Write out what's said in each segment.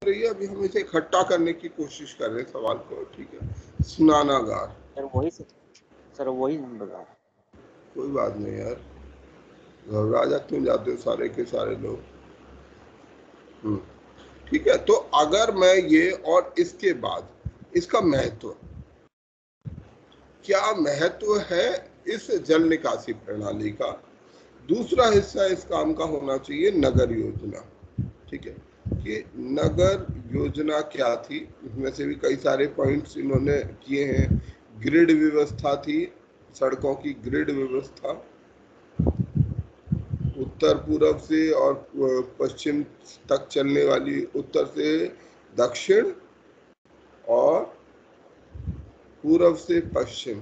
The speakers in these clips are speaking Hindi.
रही है, अभी हम इसे इकट्ठा करने की कोशिश कर रहे हैं सवाल को। ठीक है, स्नानागार। सर वही बता। कोई बात नहीं यार, घबरा जा क्यों जाते हो सारे के सारे लोग। ठीक है, तो अगर मैं ये और इसके बाद इसका महत्व, क्या महत्व है इस जल निकासी प्रणाली का। दूसरा हिस्सा इस काम का होना चाहिए नगर योजना। ठीक है, कि नगर योजना क्या थी, इसमें से भी कई सारे पॉइंट्स इन्होंने किए हैं। ग्रिड व्यवस्था थी, सड़कों की ग्रिड व्यवस्था, उत्तर पूर्व से और पश्चिम तक चलने वाली, उत्तर से दक्षिण और पूर्व से पश्चिम,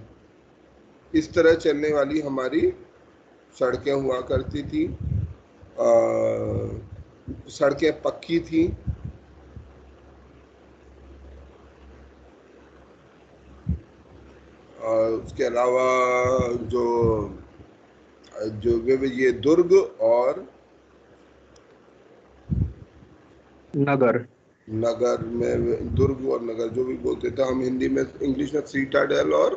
इस तरह चलने वाली हमारी सड़कें हुआ करती थी। सड़कें पक्की थी। उसके अलावा जो जो ये दुर्ग और नगर में, दुर्ग और नगर जो भी बोलते थे हम हिंदी में, इंग्लिश में सिटाडेल और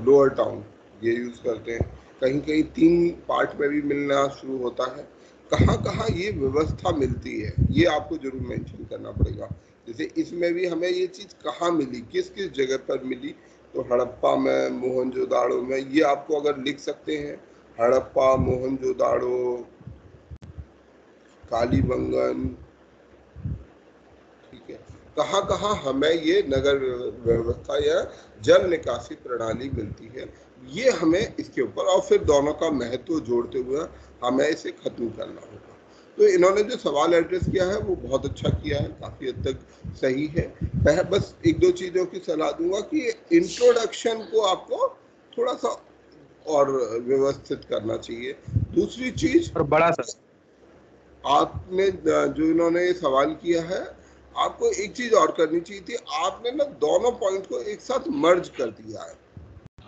लोअर टाउन ये यूज करते हैं। कहीं कहीं 3 पार्ट में भी मिलना शुरू होता है। कहाँ कहाँ ये व्यवस्था मिलती है ये आपको जरूर मेंशन करना पड़ेगा। जैसे इसमें भी हमें ये चीज कहाँ मिली, किस किस जगह पर मिली, तो हड़प्पा में, मोहनजोदाड़ो में, ये आपको अगर लिख सकते हैं, हड़प्पा, मोहनजोदाड़ो, कालीबंगन। ठीक है, कहाँ कहाँ हमें ये नगर व्यवस्था या जल निकासी प्रणाली मिलती है, ये हमें इसके ऊपर, और फिर दोनों का महत्व जोड़ते हुए हमें इसे खत्म करना होगा। तो इन्होंने जो सवाल एड्रेस किया है वो बहुत अच्छा किया है, काफी हद तक सही है। बस 1-2 चीजों की सलाह दूंगा कि इंट्रोडक्शन को आपको थोड़ा सा और व्यवस्थित करना चाहिए। दूसरी चीज, और बड़ा सा आपने जो इन्होंने ये सवाल किया है, आपको एक चीज और करनी चाहिए थी, आपने ना दोनों पॉइंट को एक साथ मर्ज कर दिया है।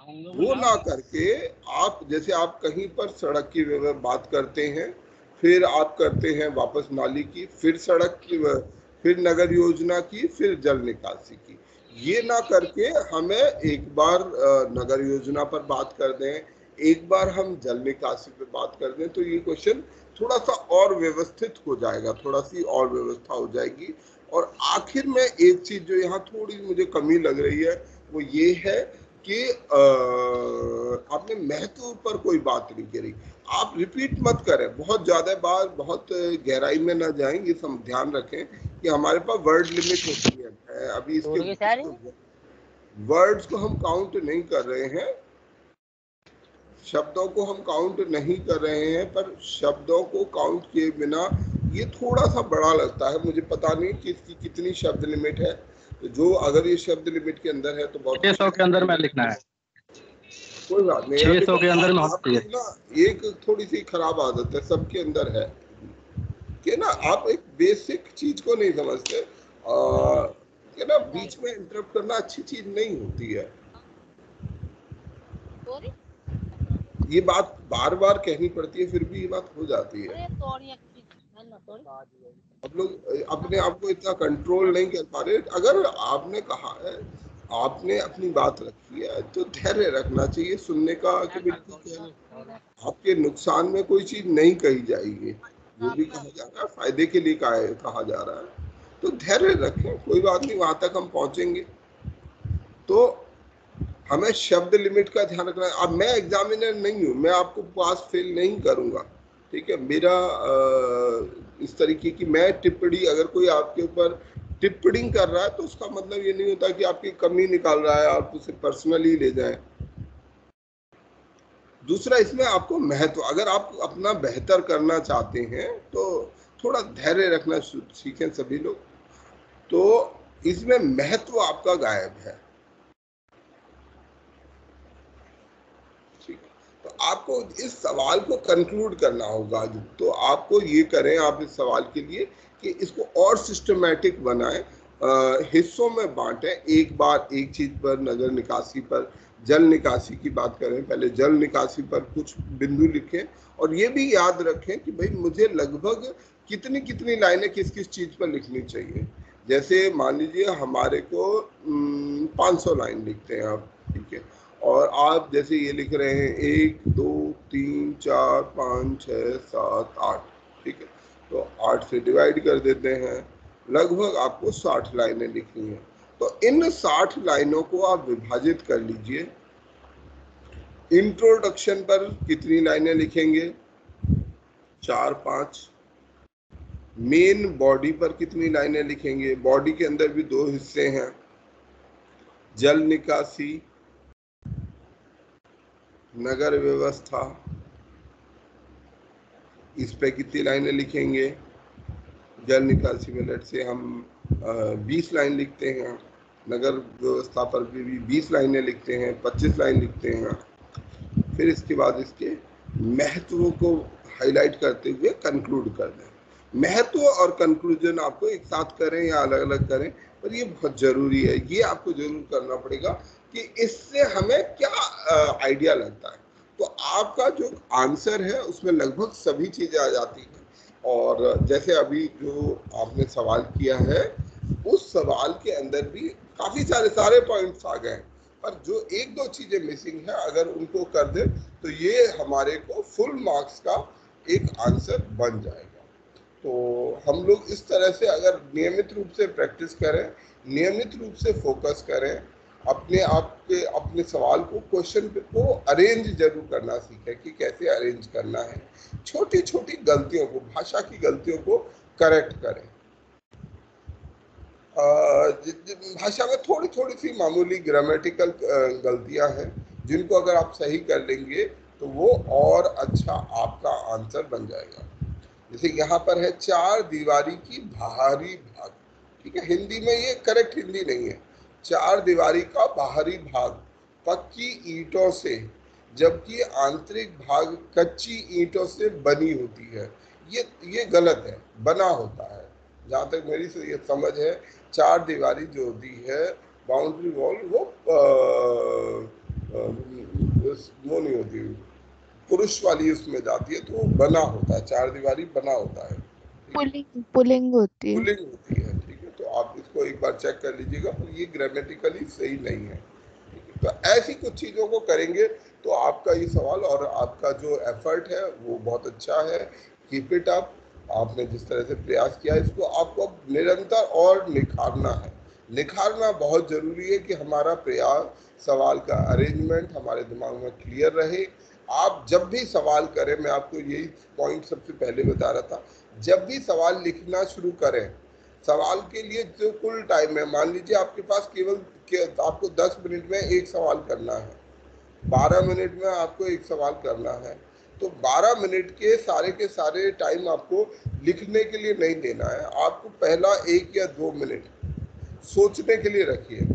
वो ना करके आप, जैसे आप कहीं पर सड़क की बात करते हैं, फिर आप करते हैं वापस नाली की, फिर सड़क की, फिर नगर योजना की, फिर जल निकासी की, ये ना करके हमें एक बार नगर योजना पर बात कर दें, एक बार हम जल निकासी पे बात कर दें, तो ये क्वेश्चन थोड़ा सा और व्यवस्थित हो जाएगा, थोड़ा सी और व्यवस्था हो जाएगी। और आखिर में एक चीज जो यहाँ थोड़ी मुझे कमी लग रही है वो ये है कि आपने महत्व पर कोई बात नहीं करी। आप रिपीट मत करें बहुत ज्यादा बार, बहुत गहराई में ना जाएं, ये सब ध्यान रखें कि हमारे पास वर्ड लिमिट होती है। अभी इसके वर्ड्स को हम काउंट नहीं कर रहे हैं, शब्दों को हम काउंट नहीं कर रहे हैं, पर शब्दों को काउंट किए बिना ये थोड़ा सा बड़ा लगता है। मुझे पता नहीं कि इसकी कितनी शब्द लिमिट है, तो जो अगर ये शब्द लिमिट के अंदर है तो बहुत 600 के अंदर में लिखना है। कोई बात नहीं, 600 के अंदर में होना चाहिए ना। एक थोड़ी सी खराब आदत है सबके अंदर है कि ना, आप एक बेसिक चीज को नहीं समझते, कि ना बीच में इंटरप्ट करना अच्छी चीज नहीं होती है। ये बात बार बार कहनी पड़ती है, फिर भी ये बात हो जाती है। अब लोग अपने आप को इतना कंट्रोल नहीं कर पा रहे। अगर आपने कहा है, आपने अपनी बात रखी है, तो धैर्य रखना चाहिए सुनने का, कि बिल्कुल आपके नुकसान में कोई चीज नहीं कही जाएगी। जो भी कहा जा रहा है फायदे के लिए कहा जा रहा है, तो धैर्य रखें, कोई बात नहीं, वहां तक हम पहुंचेंगे। तो हमें शब्द लिमिट का ध्यान रखना है। अब मैं एग्जामिनर नहीं हूं, मैं आपको पास फेल नहीं करूंगा। ठीक है, मेरा इस तरीके की मैं टिप्पणी, अगर कोई आपके ऊपर टिप्पणी कर रहा है तो उसका मतलब ये नहीं होता कि आपकी कमी निकाल रहा है, आप उसे पर्सनली ले जाएं। दूसरा, इसमें आपको महत्व, अगर आप अपना बेहतर करना चाहते हैं तो थोड़ा धैर्य रखना सीखें सभी लोग। तो इसमें महत्व आपका गायब है। तो आपको इस सवाल को कंक्लूड करना होगा। तो आपको ये करें, आप इस सवाल के लिए कि इसको और सिस्टमैटिक बनाएं, हिस्सों में बांटें, एक बार एक चीज पर, नगर निकासी पर जल निकासी की बात करें, पहले जल निकासी पर कुछ बिंदु लिखें और ये भी याद रखें कि भाई मुझे लगभग कितनी कितनी लाइनें किस किस चीज पर लिखनी चाहिए। जैसे मान लीजिए हमारे को 500 लाइन लिखते हैं आप, ठीक है, और आप जैसे ये लिख रहे हैं 1 2 3 4 5 6 7 8, ठीक है, तो 8 से डिवाइड कर देते हैं, लगभग आपको 60 लाइनें लिखनी है। तो इन 60 लाइनों को आप विभाजित कर लीजिए। इंट्रोडक्शन पर कितनी लाइनें लिखेंगे? 4 5। मेन बॉडी पर कितनी लाइनें लिखेंगे? बॉडी के अंदर भी 2 हिस्से हैं, जल निकासी, नगर व्यवस्था, इस पे कितनी लाइनें लिखेंगे? जल निकासी में लेट से हम 20 लाइन लिखते हैं, नगर व्यवस्था पर भी 20 लाइनें लिखते हैं, 25 लाइन लिखते हैं। फिर इसके बाद इसके महत्व को हाईलाइट करते हुए कंक्लूड कर दें। महत्व और कंक्लूजन आपको एक साथ करें या अलग अलग करें, पर ये बहुत जरूरी है, ये आपको जरूर करना पड़ेगा कि इससे हमें क्या आइडिया लगता है। तो आपका जो आंसर है उसमें लगभग सभी चीजें आ जाती हैं। और जैसे अभी जो आपने सवाल किया है, उस सवाल के अंदर भी काफी सारे पॉइंट्स आ गए, पर जो 1 2 चीजें मिसिंग है, अगर उनको कर दे तो ये हमारे को फुल मार्क्स का एक आंसर बन जाएगा। तो हम लोग इस तरह से अगर नियमित रूप से प्रैक्टिस करें, नियमित रूप से फोकस करें, अपने आप के अपने सवाल को, क्वेश्चन को अरेंज जरूर करना सीखें कि कैसे अरेंज करना है। छोटी छोटी गलतियों को, भाषा की गलतियों को करेक्ट करें। भाषा में थोड़ी थोड़ी सी मामूली ग्रामेटिकल गलतियां हैं, जिनको अगर आप सही कर लेंगे तो वो और अच्छा आपका आंसर बन जाएगा। जैसे यहाँ पर है 4 दीवारी की बाहरी भाग, ठीक है, हिंदी में ये करेक्ट हिंदी नहीं है। 4 दीवारी का बाहरी भाग पक्की ईंटों से, जबकि आंतरिक भाग कच्ची ईंटों से बनी होती है। ये गलत है, बना होता है। जहाँ तक मेरी से ये समझ है, 4 दीवारी जो होती है, बाउंड्री वॉल, वो नहीं होती, पुरुष वाली उसमें जाती है, तो वो बना होता है, 4 दीवारी बना होता है, पुलिंग होती है। पुलिंग होती है, ठीक है। तो आप इसको एक बार चेक कर लीजिएगा, पर ये ग्रामेटिकली सही नहीं है, ठीक है। तो ऐसी कुछ चीज़ों को करेंगे तो आपका ये सवाल और आपका जो एफर्ट है वो बहुत अच्छा है। Keep it up. आपने जिस तरह से प्रयास किया, इसको आपको निरंतर और निखारना है। निखारना बहुत जरूरी है कि हमारा प्रयास, सवाल का अरेंजमेंट हमारे दिमाग में क्लियर रहे। आप जब भी सवाल करें, मैं आपको यही पॉइंट सबसे पहले बता रहा था, जब भी सवाल लिखना शुरू करें, सवाल के लिए जो कुल टाइम है, मान लीजिए आपके पास आपको 10 मिनट में एक सवाल करना है, 12 मिनट में आपको एक सवाल करना है, तो 12 मिनट के सारे टाइम आपको लिखने के लिए नहीं देना है। आपको पहला 1 या 2 मिनट सोचने के लिए रखिए।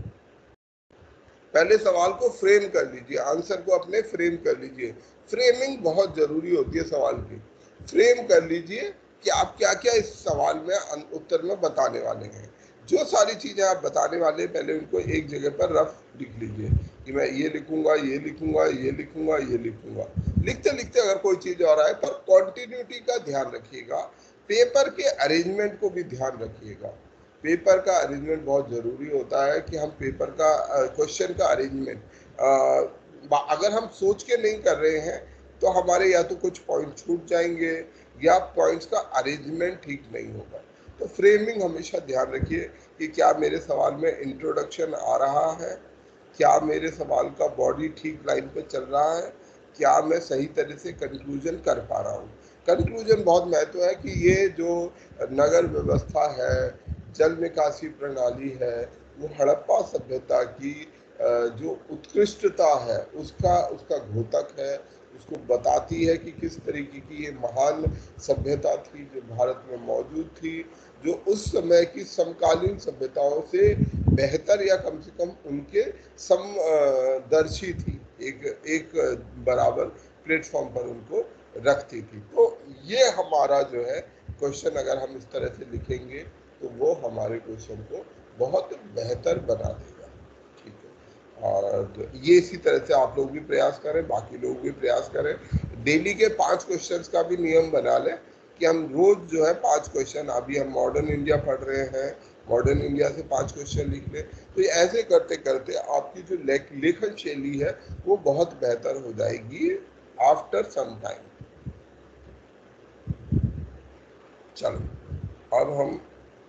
पहले सवाल को फ्रेम कर लीजिए, आंसर को अपने फ्रेम कर लीजिए। फ्रेमिंग बहुत जरूरी होती है सवाल की। फ्रेम कर लीजिए कि आप क्या क्या इस सवाल में उत्तर में बताने वाले हैं। जो सारी चीजें आप बताने वाले हैं, पहले उनको एक जगह पर रफ लिख लीजिए कि मैं ये लिखूंगा, ये लिखूंगा, ये लिखूंगा, ये लिखूंगा। लिखते लिखते अगर कोई चीज और आए, पर कॉन्टिन्यूटी का ध्यान रखिएगा। पेपर के अरेंजमेंट को भी ध्यान रखिएगा। पेपर का अरेंजमेंट बहुत ज़रूरी होता है कि हम पेपर का क्वेश्चन का अरेंजमेंट, अगर हम सोच के नहीं कर रहे हैं तो हमारे या तो कुछ पॉइंट छूट जाएंगे या पॉइंट्स का अरेंजमेंट ठीक नहीं होगा। तो फ्रेमिंग हमेशा ध्यान रखिए कि क्या मेरे सवाल में इंट्रोडक्शन आ रहा है, क्या मेरे सवाल का बॉडी ठीक लाइन पे चल रहा है, क्या मैं सही तरह से कंक्लूजन कर पा रहा हूँ। कंक्लूजन बहुत महत्व है कि ये जो नगर व्यवस्था है, जल निकासी प्रणाली है, वो हड़प्पा सभ्यता की जो उत्कृष्टता है उसका घोतक है। उसको बताती है कि किस तरीके की ये महान सभ्यता थी जो भारत में मौजूद थी, जो उस समय की समकालीन सभ्यताओं से बेहतर या कम से कम उनके समदर्शी थी, एक बराबर प्लेटफॉर्म पर उनको रखती थी। तो ये हमारा जो है क्वेश्चन, अगर हम इस तरह से लिखेंगे तो वो हमारे क्वेश्चन को बहुत बेहतर बना देगा, ठीक है। और ये इसी तरह से आप लोग भी प्रयास करें, बाकी लोग भी प्रयास करें। डेली के 5 क्वेश्चंस का भी नियम बना लें कि हम रोज जो है 5 क्वेश्चन, अभी हम मॉडर्न इंडिया पढ़ रहे हैं, मॉडर्न इंडिया से 5 क्वेश्चन लिख लें। तो ऐसे करते करते आपकी जो लेखन शैली है वो बहुत बेहतर हो जाएगी आफ्टर सम टाइम। चलो अब हम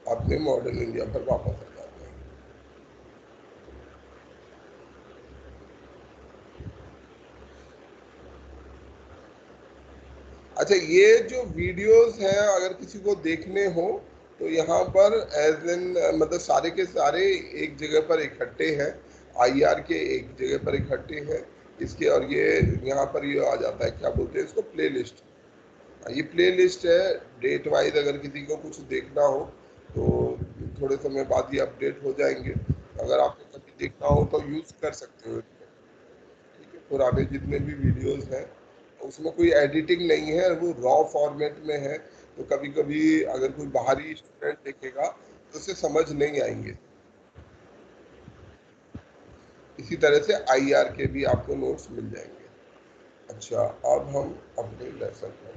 अपने मॉडर्न इंडिया पर वापस आ जाते हैं। अच्छा, ये जो वीडियोस हैं अगर किसी को देखने हो तो यहाँ पर एज एन मतलब सारे के सारे एक जगह पर इकट्ठे हैं, आईआर के एक जगह पर इकट्ठे हैं इसके। और ये यहाँ पर ये आ जाता है, क्या बोलते हैं इसको, प्ले लिस्ट। ये प्ले लिस्ट है डेट वाइज, अगर किसी को कुछ देखना हो तो थोड़े समय बाद ही अपडेट हो जाएंगे। अगर आपको कभी देखना हो तो यूज कर सकते हो। ठीक है, पुराने जितने भी वीडियोस हैं उसमें कोई एडिटिंग नहीं है, वो रॉ फॉर्मेट में है। तो कभी कभी अगर कोई बाहरी स्टूडेंट देखेगा तो उसे समझ नहीं आएंगे। इसी तरह से आईआर के भी आपको नोट्स मिल जाएंगे। अच्छा, अब हम अपने लेसन पर,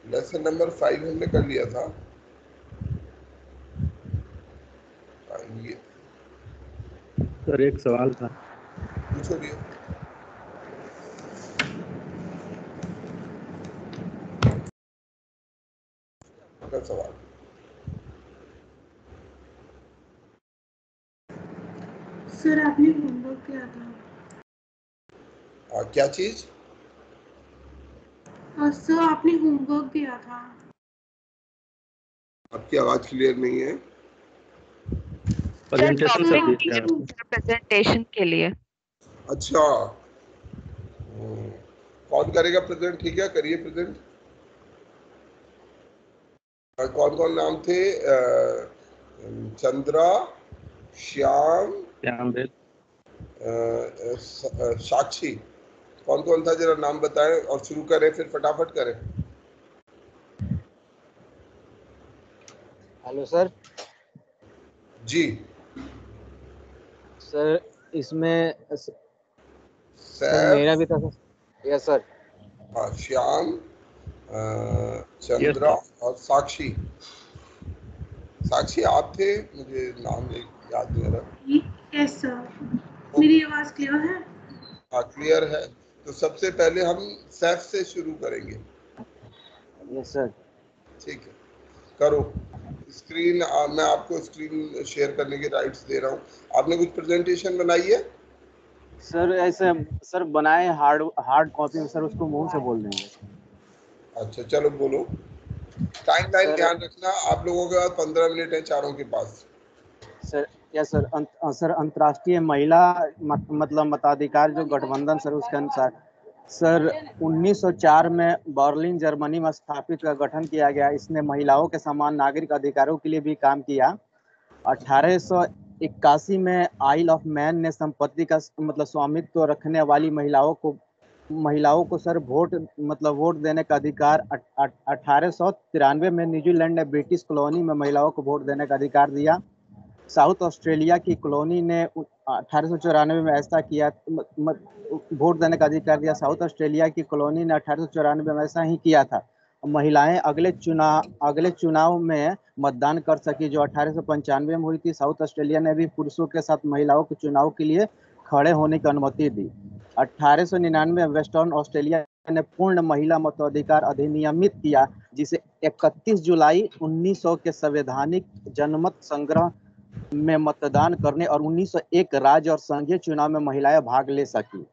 लेसन नंबर 5 हमने कर लिया था। ये सर एक सवाल था। पूछो भैया। आपका सवाल। सर आपने होमवर्क किया था। क्या चीज? सर आपने होमवर्क दिया था। आपकी आवाज क्लियर नहीं है। प्रेजेंटेशन सब टॉपिक दिए हैं। प्रेजेंटेशन के लिए। अच्छा, कौन करेगा प्रेजेंट? ठीक है, करिए प्रेजेंट। कौन कौन नाम थे? चंद्रा, श्याम, श्यामवेद। साक्षी, कौन कौन था जरा नाम बताएं और शुरू करें, फिर फटाफट करें। Hello sir. जी सर इसमें सर सैफ, मेरा भी था सर। Yes sir. हाँ, श्याम, यस चंद्रा सर। और साक्षी। साक्षी आप थे, मुझे नाम याद नहीं आ रहा। Yes sir. मेरी आवाज क्लियर है? हाँ, क्लियर है। तो सबसे पहले हम सैफ से शुरू करेंगे। Yes sir. ठीक है, करो स्क्रीन। मैं आपको स्क्रीन शेयर करने के राइट्स दे रहा हूँ। आपने कुछ प्रेजेंटेशन बनाई है? सर ऐसे सर बनाए हार्ड हार्ड कॉपी में सर, उसको मुंह से बोल देंगे। अच्छा चलो बोलो। टाइम लाइन सर ध्यान रखना, आप लोगों के पास 15 मिनट है चारों के पास। सर या सर सर अंतर्राष्ट्रीय महिला मतलब मताधिकार जो गठबंधन सर, उसके अनुसार सर 1904 में बर्लिन जर्मनी में स्थापित का गठन किया गया। इसने महिलाओं के समान नागरिक अधिकारों के लिए भी काम किया। 1881 में आइल ऑफ मैन ने संपत्ति का मतलब स्वामित्व रखने वाली महिलाओं को सर वोट देने का अधिकार 1893 में न्यूजीलैंड ने ब्रिटिश कॉलोनी में महिलाओं को वोट देने का अधिकार दिया। साउथ ऑस्ट्रेलिया की कॉलोनी ने 1894 में ऐसा किया, वोट देने का अधिकार दिया। साउथ ऑस्ट्रेलिया की कॉलोनी ने 1894 में ऐसा ही किया था। महिलाएं अगले चुनाव में मतदान कर सकी, जो 1895 में हुई थी। साउथ ऑस्ट्रेलिया ने भी पुरुषों के साथ महिलाओं को चुनाव के लिए खड़े होने की अनुमति दी। 1899 में वेस्टर्न ऑस्ट्रेलिया ने पूर्ण महिला मताधिकार अधिनियमित किया, जिसे 31 जुलाई 1900 के संवैधानिक जनमत संग्रह में मतदान करने और 1901 राज्य और संघीय चुनाव में महिलाएं भाग ले सकी।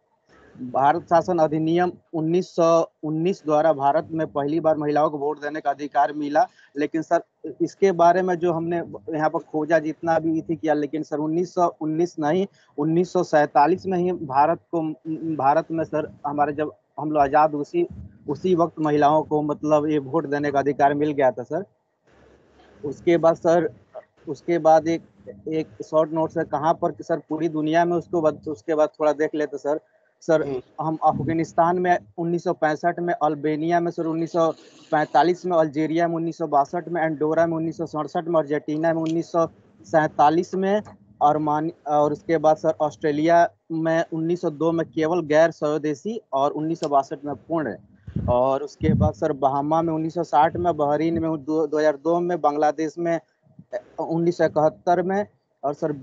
भारत शासन अधिनियम 1919 द्वारा भारत में पहली बार महिलाओं को वोट देने का अधिकार मिला। लेकिन सर इसके बारे में जो हमने यहाँ पर खोजा, जितना भी थी किया, लेकिन सर 1919 नहीं, 1947 में ही भारत में सर हमारे जब हम लोग आजाद, उसी वक्त महिलाओं को मतलब ये वोट देने का अधिकार मिल गया था सर। उसके बाद सर एक शॉर्ट नोट से कहाँ पर सर पूरी दुनिया में उसके बाद थोड़ा देख लेते सर हम अफगानिस्तान में 1965 में, अल्बानिया में सर 1945 में, अल्जीरिया में 1962 में, एंडोरा में 1967 में, अर्जेंटीना में 1947 में, और उसके बाद सर ऑस्ट्रेलिया में 1902 में केवल गैर स्वदेशी और 1962 में पूर्ण, और उसके बाद सर बहामा में 1960 में, बहरीन में 2002 में, बांग्लादेश में 1971 में, और सर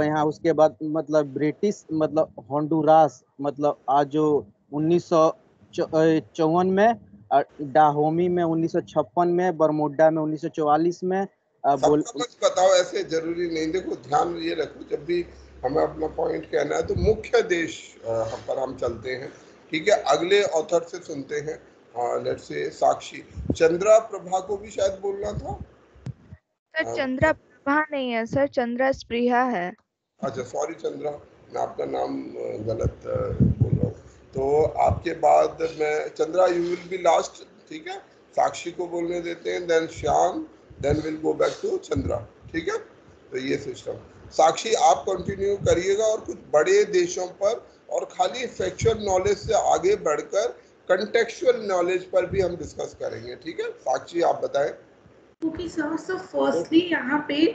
यहाँ उसके बाद मतलब ब्रिटिश मतलब होंडुरास मतलब आज जो 1954 में, डाहोमी में 1956 में, बरमोडा में 1944 में। सबका कुछ बताओ, ऐसे जरूरी नहीं। देखो ध्यान ये रखो, जब भी हमें अपना पॉइंट कहना है तो मुख्य देश पर हम चलते हैं, ठीक है। अगले ऑथर से सुनते हैं, लेट्स से साक्षी। चंद्रा प्रभा को भी शायद बोलना था। सर चंद्रा प्रभा नहीं है सर, चंद्रा स्प्रिया है। अच्छा सॉरी चंद्रा, मैं आपका नाम गलत बोल रहा हूँ। तो आपके बाद मैं Chandra, you will be last, ठीक है। साक्षी को बोलने देते हैं, then Shyam, then will go back to Chandra, ठीक है। तो ये सिस्टम। साक्षी आप कंटिन्यू करिएगा, और कुछ बड़े देशों पर और खाली फैक्चुअल नॉलेज से आगे बढ़कर कंटेक्चुअल नॉलेज पर भी हम डिस्कस करेंगे, ठीक है। साक्षी आप बताएं। क्योंकि सर फर्स्टली यहाँ पे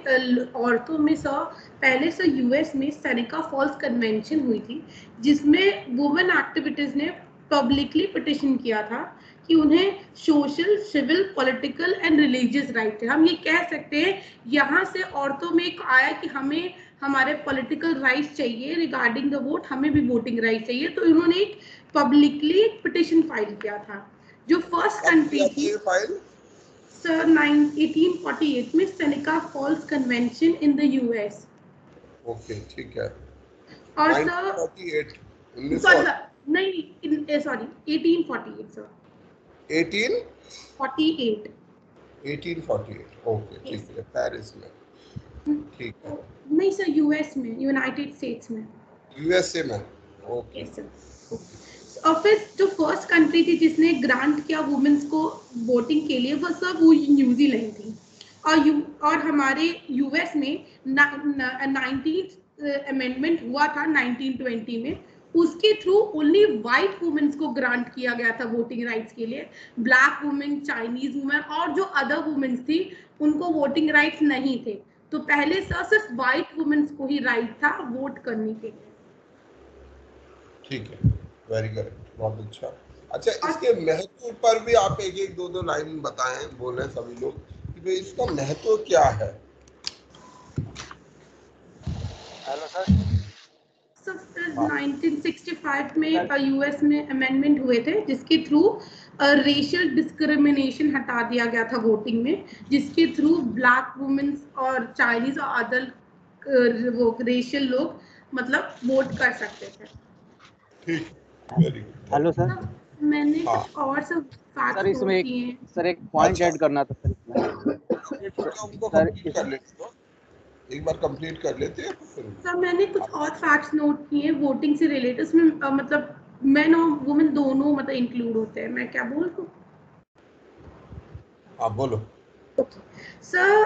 औरतों में सर पहले से यूएस में सेनेका फॉल्स कन्वेंशन हुई थी, जिसमें वुमेन एक्टिविटीज ने पब्लिकली पिटिशन किया था कि उन्हें social, civil, political and religious right है। हम ये कह सकते हैं यहाँ से औरतों में एक आया कि हमें हमारे पॉलिटिकल राइट्स चाहिए, रिगार्डिंग द वोट हमें भी वोटिंग राइट चाहिए। तो इन्होंने एक पब्लिकली पिटिशन फाइल किया था। जो फर्स्ट कंट्री थी सर 1848 में Seneca Falls convention in the US. Okay ठीक है। और 1948 नहीं सॉरी 1848 सर। 1848 ओके ठीक है, पेरिस में, ठीक है। नहीं सर यूएस में, यूनाइटेड स्टेट्स में, यूएसए में, ओके सर। और फिर जो फर्स्ट कंट्री थी जिसने ग्रांट किया वुमेन्स को वोटिंग के लिए, वो सब वो न्यूजीलैंड थी। और हमारे यूएस में 19th अमेंडमेंट हुआ था 1920 में, उसके थ्रू ओनली वाइट वुमेन्स को ग्रांट किया गया था वोटिंग राइट्स के लिए। ब्लैक वुमेन, चाइनीज वुमेन और जो अदर वुमेन्स थी उनको वोटिंग राइट्स नहीं थे। तो पहले सिर्फ वाइट वुमेन्स को ही राइट था वोट करने के लिए। ठीक है, वेरी करेक्ट, बहुत अच्छा। अच्छा, इसके महत्व पर भी आप एक दो लाइन बताएं, बोले सभी लोग कि भाई इसका महत्व क्या है। Hello sir. 1965 में यूएस में अमेंडमेंट हुए थे जिसके थ्रू रेशियल डिस्क्रिमिनेशन हटा दिया गया था वोटिंग में, जिसके थ्रू ब्लैक वुमेन्स और चाइनीज और अदर वो रेशियल लोग मतलब वोट कर सकते थे। ठीक, वेरी गुड। Hello sir. मैंने कुछ और सब फैक्ट्स सर इसमें एक पॉइंट ऐड करना था सर इसमें। उनको कंप्लीट कर लेते हो, एक बार कंप्लीट कर लेते हैं फिर। सर मैंने कुछ और फैक्ट्स नोट किए वोटिंग से रिलेटेड। उसमें मतलब मेन और वुमेन दोनों मतलब इंक्लूड होते हैं। मैं क्या बोल दूं? हाँ बोलो। सर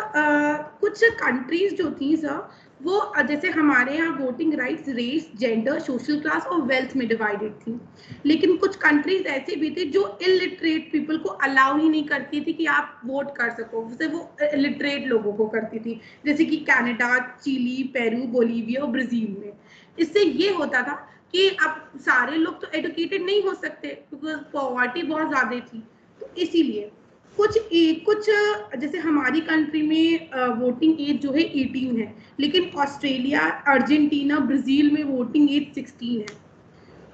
कुछ कंट्रीज जो थी सर वो जैसे हमारे यहाँ voting rights race, gender, social class और वेल्थ में डिवाइडेड थी, लेकिन कुछ कंट्रीज ऐसी भी थी जो इलिटरेट पीपल को अलाउ ही नहीं करती थी कि आप वोट कर सको, सिर्फ वो इलिटरेट लोगों को करती थी, जैसे कि कनाडा, चिली, पेरू, बोलीविया और ब्राजील में। इससे ये होता था कि अब सारे लोग तो एजुकेटेड नहीं हो सकते बिकॉज पॉवर्टी बहुत ज्यादा थी। तो इसीलिए कुछ जैसे हमारी कंट्री में वोटिंग एज जो है 18 है, लेकिन ऑस्ट्रेलिया, अर्जेंटीना, ब्राजील में वोटिंग एज 16 है,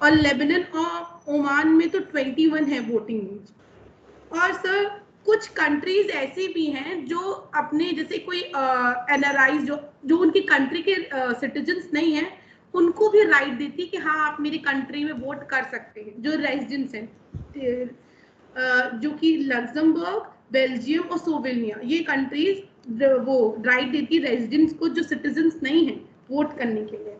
और लेबनान और ओमान में तो 21 है वोटिंग एज। और सर कुछ कंट्रीज ऐसी भी हैं जो अपने जैसे कोई एनआरआई जो उनकी कंट्री के सिटीजन्स नहीं है, उनको भी राइट देती कि हाँ आप मेरी कंट्री में वोट कर सकते हैं, जो रेजिडेंट्स हैं, जो कि लग्जमबर्ग, बेल्जियम और स्लोवेनिया, ये कंट्रीज वो राइट देती है रेजिडेंट्स को जो सिटीजन्स नहीं है वोट करने के लिए।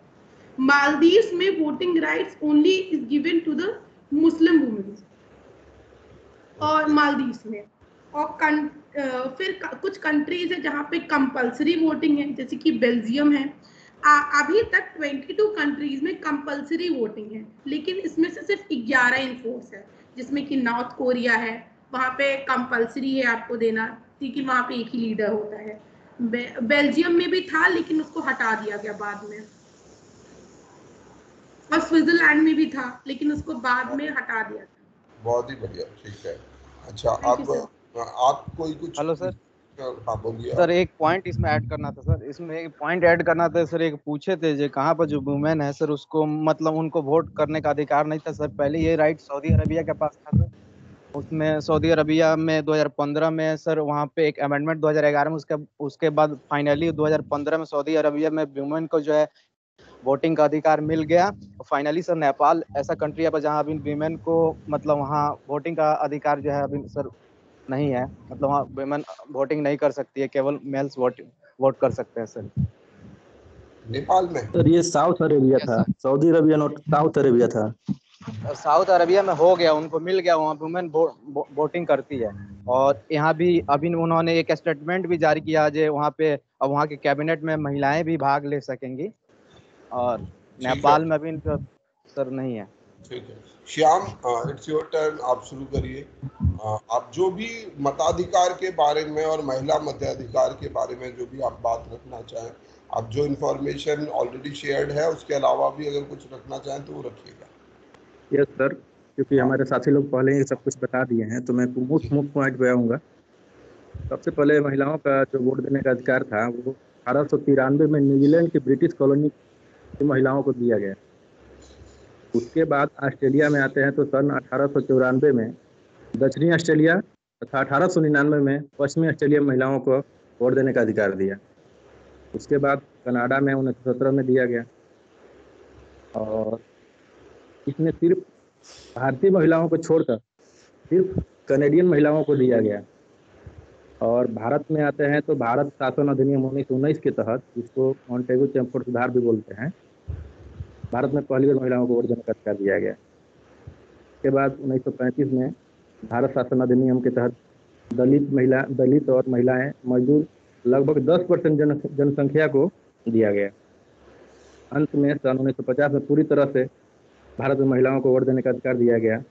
मालदीव्स में voting rights only is given to the Muslim women और मालदीव्स में। और फिर कुछ कंट्रीज है जहाँ पे कंपलसरी वोटिंग है, जैसे कि बेल्जियम है। अभी तक 22 कंट्रीज में कंपलसरी वोटिंग है, लेकिन इसमें से सिर्फ 11 इनफोर्स है, जिसमें कि नॉर्थ कोरिया है, वहाँ पे कंपलसरी है आपको देना, क्योंकि वहाँ पे एक ही लीडर होता है। बेल्जियम में भी था लेकिन उसको हटा दिया गया बाद में, और स्विट्जरलैंड में भी था लेकिन उसको बाद में हटा दिया था। बहुत ही बढ़िया, ठीक है। अच्छा, आप कोई कुछ? Hello sir. हाँ बोलिए सर आप। एक पॉइंट इसमें ऐड करना था सर, इसमें एक पॉइंट ऐड करना था सर। एक पूछे थे जो कहाँ पर जो वुमेन है सर, उसको मतलब उनको वोट करने का अधिकार नहीं था सर। पहले ये राइट सऊदी अरबिया के पास था सर। उसमें सऊदी अरबिया में 2015 में सर वहाँ पे एक अमेंडमेंट 2011 में, उसके उसके बाद फाइनली 2015 में सऊदी अरबिया में वुमेन को जो है वोटिंग का अधिकार मिल गया। फाइनली सर नेपाल ऐसा कंट्री है जहाँ अभी वीमेन को मतलब वहाँ वोटिंग का अधिकार जो है अभी सर नहीं है। मतलब वहाँ वुमेन वोटिंग नहीं कर सकती है, केवल मेल्स वोट कर सकते हैं सर। नेपाल में? सर ये साउथ अरेबिया था, Saudi Arabia not, south Arabia था। साउथ अरबिया में हो गया, उनको मिल गया, वहाँ वुमेन वोटिंग करती है। और यहाँ भी अभी उन्होंने एक स्टेटमेंट भी जारी किया जो वहाँ पे अब वहाँ के कैबिनेट में महिलाएं भी भाग ले सकेंगी। और नेपाल में अभी सर नहीं है। ठीक है श्याम, इट्स योर टर्न, आप शुरू करिए। आप जो भी मताधिकार के बारे में और महिला मताधिकार के बारे में जो भी आप बात रखना चाहें, आप जो इन्फॉर्मेशन ऑलरेडी शेयर्ड है उसके अलावा भी अगर कुछ रखना चाहें तो वो रखिएगा। यस सर, क्योंकि हमारे साथी लोग पहले ही सब कुछ बता दिए हैं, तो मैं मुख्य पॉइंट पे आऊँगा। सबसे पहले महिलाओं का जो वोट देने का अधिकार था वो 1893 में न्यूजीलैंड की ब्रिटिश कॉलोनी की महिलाओं को दिया गया। उसके बाद ऑस्ट्रेलिया में आते हैं तो सन 1894 में दक्षिणी ऑस्ट्रेलिया तथा 1899 में पश्चिमी ऑस्ट्रेलिया महिलाओं को वोट देने का अधिकार दिया। उसके बाद कनाडा में 1917 में दिया गया, और इसमें सिर्फ भारतीय महिलाओं को छोड़कर सिर्फ कनेडियन महिलाओं को दिया गया। और भारत में आते हैं तो भारत शासन अधिनियम 1919 के तहत, जिसको मॉन्टेगू चैम्फोर्ड सुधार भी बोलते हैं, भारत में पहली बार महिलाओं को वोट देने का अधिकार दिया गया। उसके बाद 1935 में भारत शासन अधिनियम के तहत दलित और महिलाएं मजदूर लगभग 10% जनसंख्या को दिया गया। अंत में सन 1950 में पूरी तरह से भारत में महिलाओं को वोट देने का अधिकार दिया गया।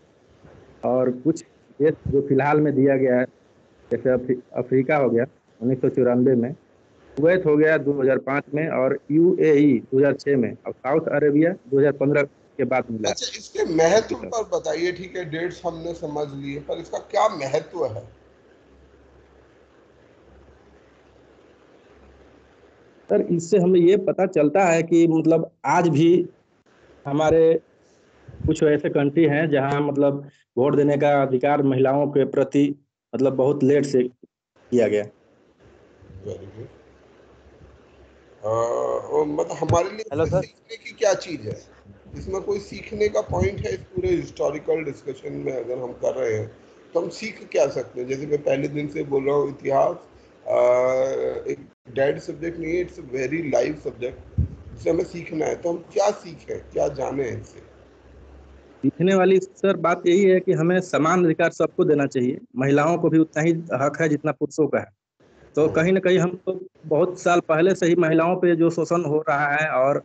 और कुछ देश जो फिलहाल में दिया गया है, जैसे अफ्रीका हो गया 1994 में, कुवैत हो गया 2005 में, और यूएई 2006 में, और साउथ अरेबिया 2015 के बाद मिला। अच्छा, इसके महत्व पर बताइए। ठीक है, डेट्स हमने समझ लिए, पर इसका क्या महत्व है? सर इससे हमें ये पता चलता है कि मतलब आज भी हमारे कुछ ऐसे कंट्री हैं जहां मतलब वोट देने का अधिकार महिलाओं के प्रति मतलब बहुत लेट से किया गया। Very good. मतलब हमारे लिए सीखने की क्या चीज है इसमें? कोई सीखने का पॉइंट है इस पूरे हिस्टोरिकल डिस्कशन में? अगर हम कर रहे हैं तो हम सीख क्या सकते हैं? जैसे मैं पहले दिन से बोल रहा हूँ, इतिहास एक डेड सब्जेक्ट नहीं है, इट्स वेरी लाइव सब्जेक्ट जिसे हमें सीखना है। तो हम क्या सीखें, क्या जाने इससे? सीखने वाली सर बात यही है कि हमें समान अधिकार सबको देना चाहिए। महिलाओं को भी उतना ही हक है जितना पुरुषों का है। तो कहीं ना कहीं हम तो बहुत साल पहले से ही महिलाओं पे जो शोषण हो रहा है और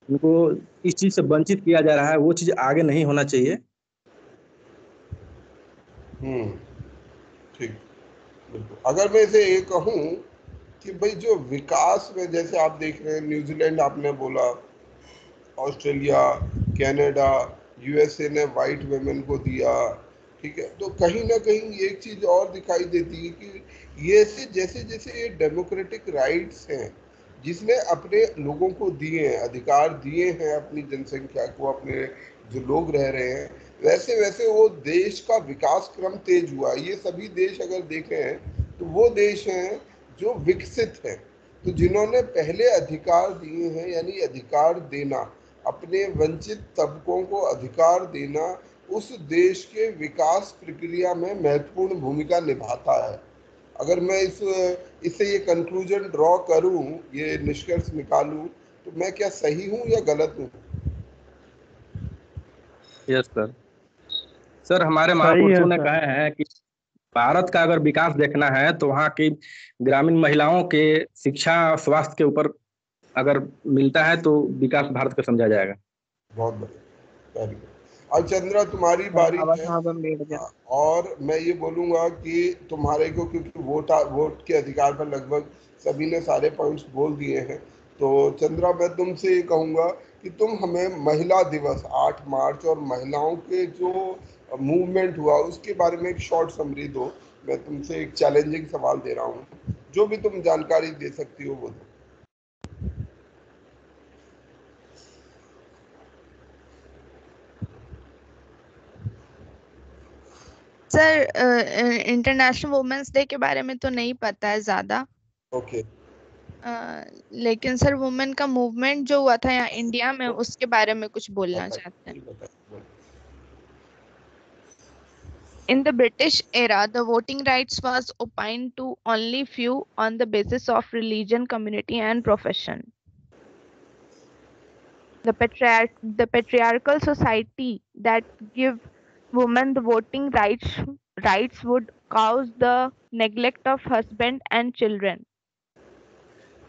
उनको इस चीज से वंचित किया जा रहा है, वो चीज आगे नहीं होना चाहिए। ठीक, बिल्कुल। अगर मैं इसे ये कहूँ कि भाई जो विकास में, जैसे आप देख रहे हैं न्यूजीलैंड आपने बोला, ऑस्ट्रेलिया, कनाडा, यूएसए ने वाइट वुमेन को दिया, ठीक है, तो कहीं ना कहीं एक चीज और दिखाई देती है कि ये से जैसे जैसे ये डेमोक्रेटिक राइट्स हैं जिसने अपने लोगों को दिए हैं, अधिकार दिए हैं अपनी जनसंख्या को, अपने जो लोग रह रहे हैं, वैसे वैसे वो देश का विकास क्रम तेज हुआ। ये सभी देश अगर देखें तो वो देश हैं जो विकसित हैं। तो जिन्होंने पहले अधिकार दिए हैं, यानी अधिकार देना, अपने वंचित तबकों को अधिकार देना, उस देश के विकास प्रक्रिया में महत्वपूर्ण भूमिका निभाता है। अगर मैं इससे ये कंक्लूजन ड्रॉ करूं, ये निष्कर्ष निकालूं, तो मैं क्या सही हूं या गलत हूं? Yes sir. सर हमारे महापुरुषों ने कहा है कि भारत का अगर विकास देखना है तो वहाँ की ग्रामीण महिलाओं के शिक्षा स्वास्थ्य के ऊपर अगर मिलता है तो विकास भारत का समझा जाएगा। बहुत बढ़िया, वेरी गुड। अब चंद्रा तुम्हारी बारी है। अंबेडकर। और मैं ये बोलूंगा कि तुम्हारे को, क्योंकि वोट के अधिकार पर लगभग सभी ने सारे पॉइंट्स बोल दिए हैं, तो चंद्रा मैं तुमसे ये कहूंगा कि तुम हमें महिला दिवस 8 मार्च और महिलाओं के जो मूवमेंट हुआ उसके बारे में एक शॉर्ट समरी दो। मैं तुमसे एक चैलेंजिंग सवाल दे रहा हूँ, जो भी तुम जानकारी दे सकती हो वो दो। सर इंटरनेशनल वुमेन्स डे के बारे में तो नहीं पता है ज्यादा। ओके। लेकिन सर वुमेन का मूवमेंट जो हुआ था यहाँ इंडिया में उसके बारे में कुछ बोलना चाहते हैं। In the British era, the voting rights was opined to only few on the basis of religion, community, and profession. The patriarchal society that give women the voting rights would cause the neglect of husband and children.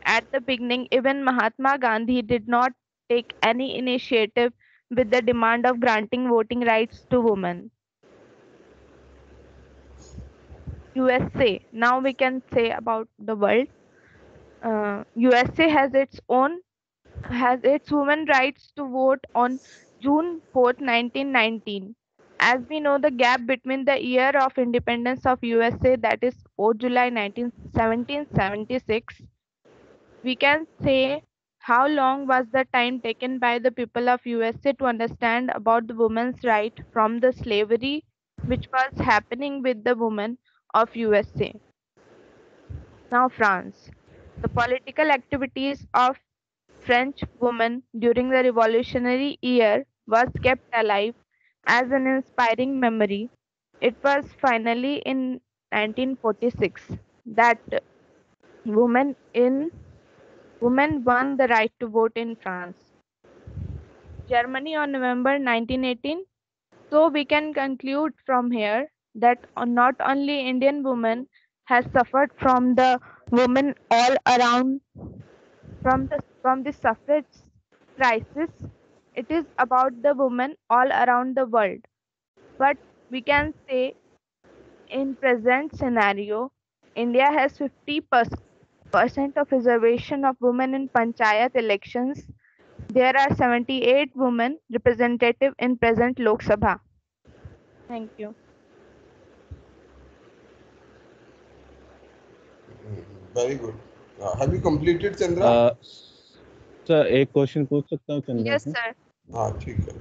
At the beginning, even Mahatma Gandhi did not take any initiative with the demand of granting voting rights to women. USA. Now we can say about the world. USA has its women rights to vote on June 4th, 1919. As we know, the gap between the year of independence of USA, that is 4th July 1776, we can say how long was the time taken by the people of USA to understand about the women's right from the slavery which was happening with the women of USA. Now France. The political activities of French women during the revolutionary year was kept alive as an inspiring memory. It was finally in 1946 that women won the right to vote in France. Germany on November 1918. So we can conclude from here that not only Indian women has suffered from the women all around from the suffrage crisis. It is about the women all around the world. But we can say in present scenario, India has 50% of reservation of women in panchayat elections. There are 78 women representative in present Lok Sabha. Thank you. Very good. Have you completed, Chandra? Sir एक क्वेश्चन पूछ सकता हूँ चंद्रा Yes, से? sir. हाँ ठीक है।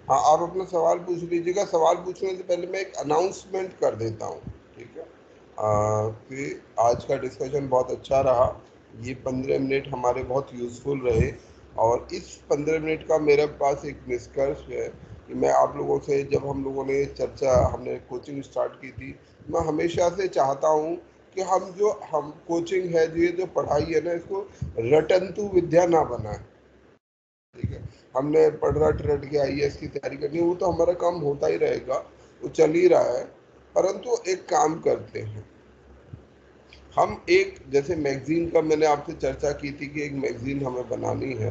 हाँ आप अपना सवाल पूछ लीजिएगा। सवाल पूछने से पहले मैं एक अनाउंसमेंट कर देता हूँ, ठीक है? कि आज का डिस्कशन बहुत अच्छा रहा। ये 15 मिनट हमारे बहुत यूज़फुल रहे और इस 15 मिनट का मेरे पास एक निष्कर्ष है कि मैं आप लोगों से, जब हम लोगों ने हमने कोचिंग स्टार्ट की थी, मैं हमेशा से चाहता हूँ कि हम कोचिंग है, ये जो पढ़ाई है ना, इसको रटंतु विद्या ना बनाए, ठीक है? हमने रट के IAS की तैयारी करनी, वो तो हमारा काम होता ही रहेगा, वो चल ही रहा है। परंतु एक काम करते हैं हम, एक जैसे मैगजीन का मैंने आपसे चर्चा की थी कि एक मैगजीन हमें बनानी है,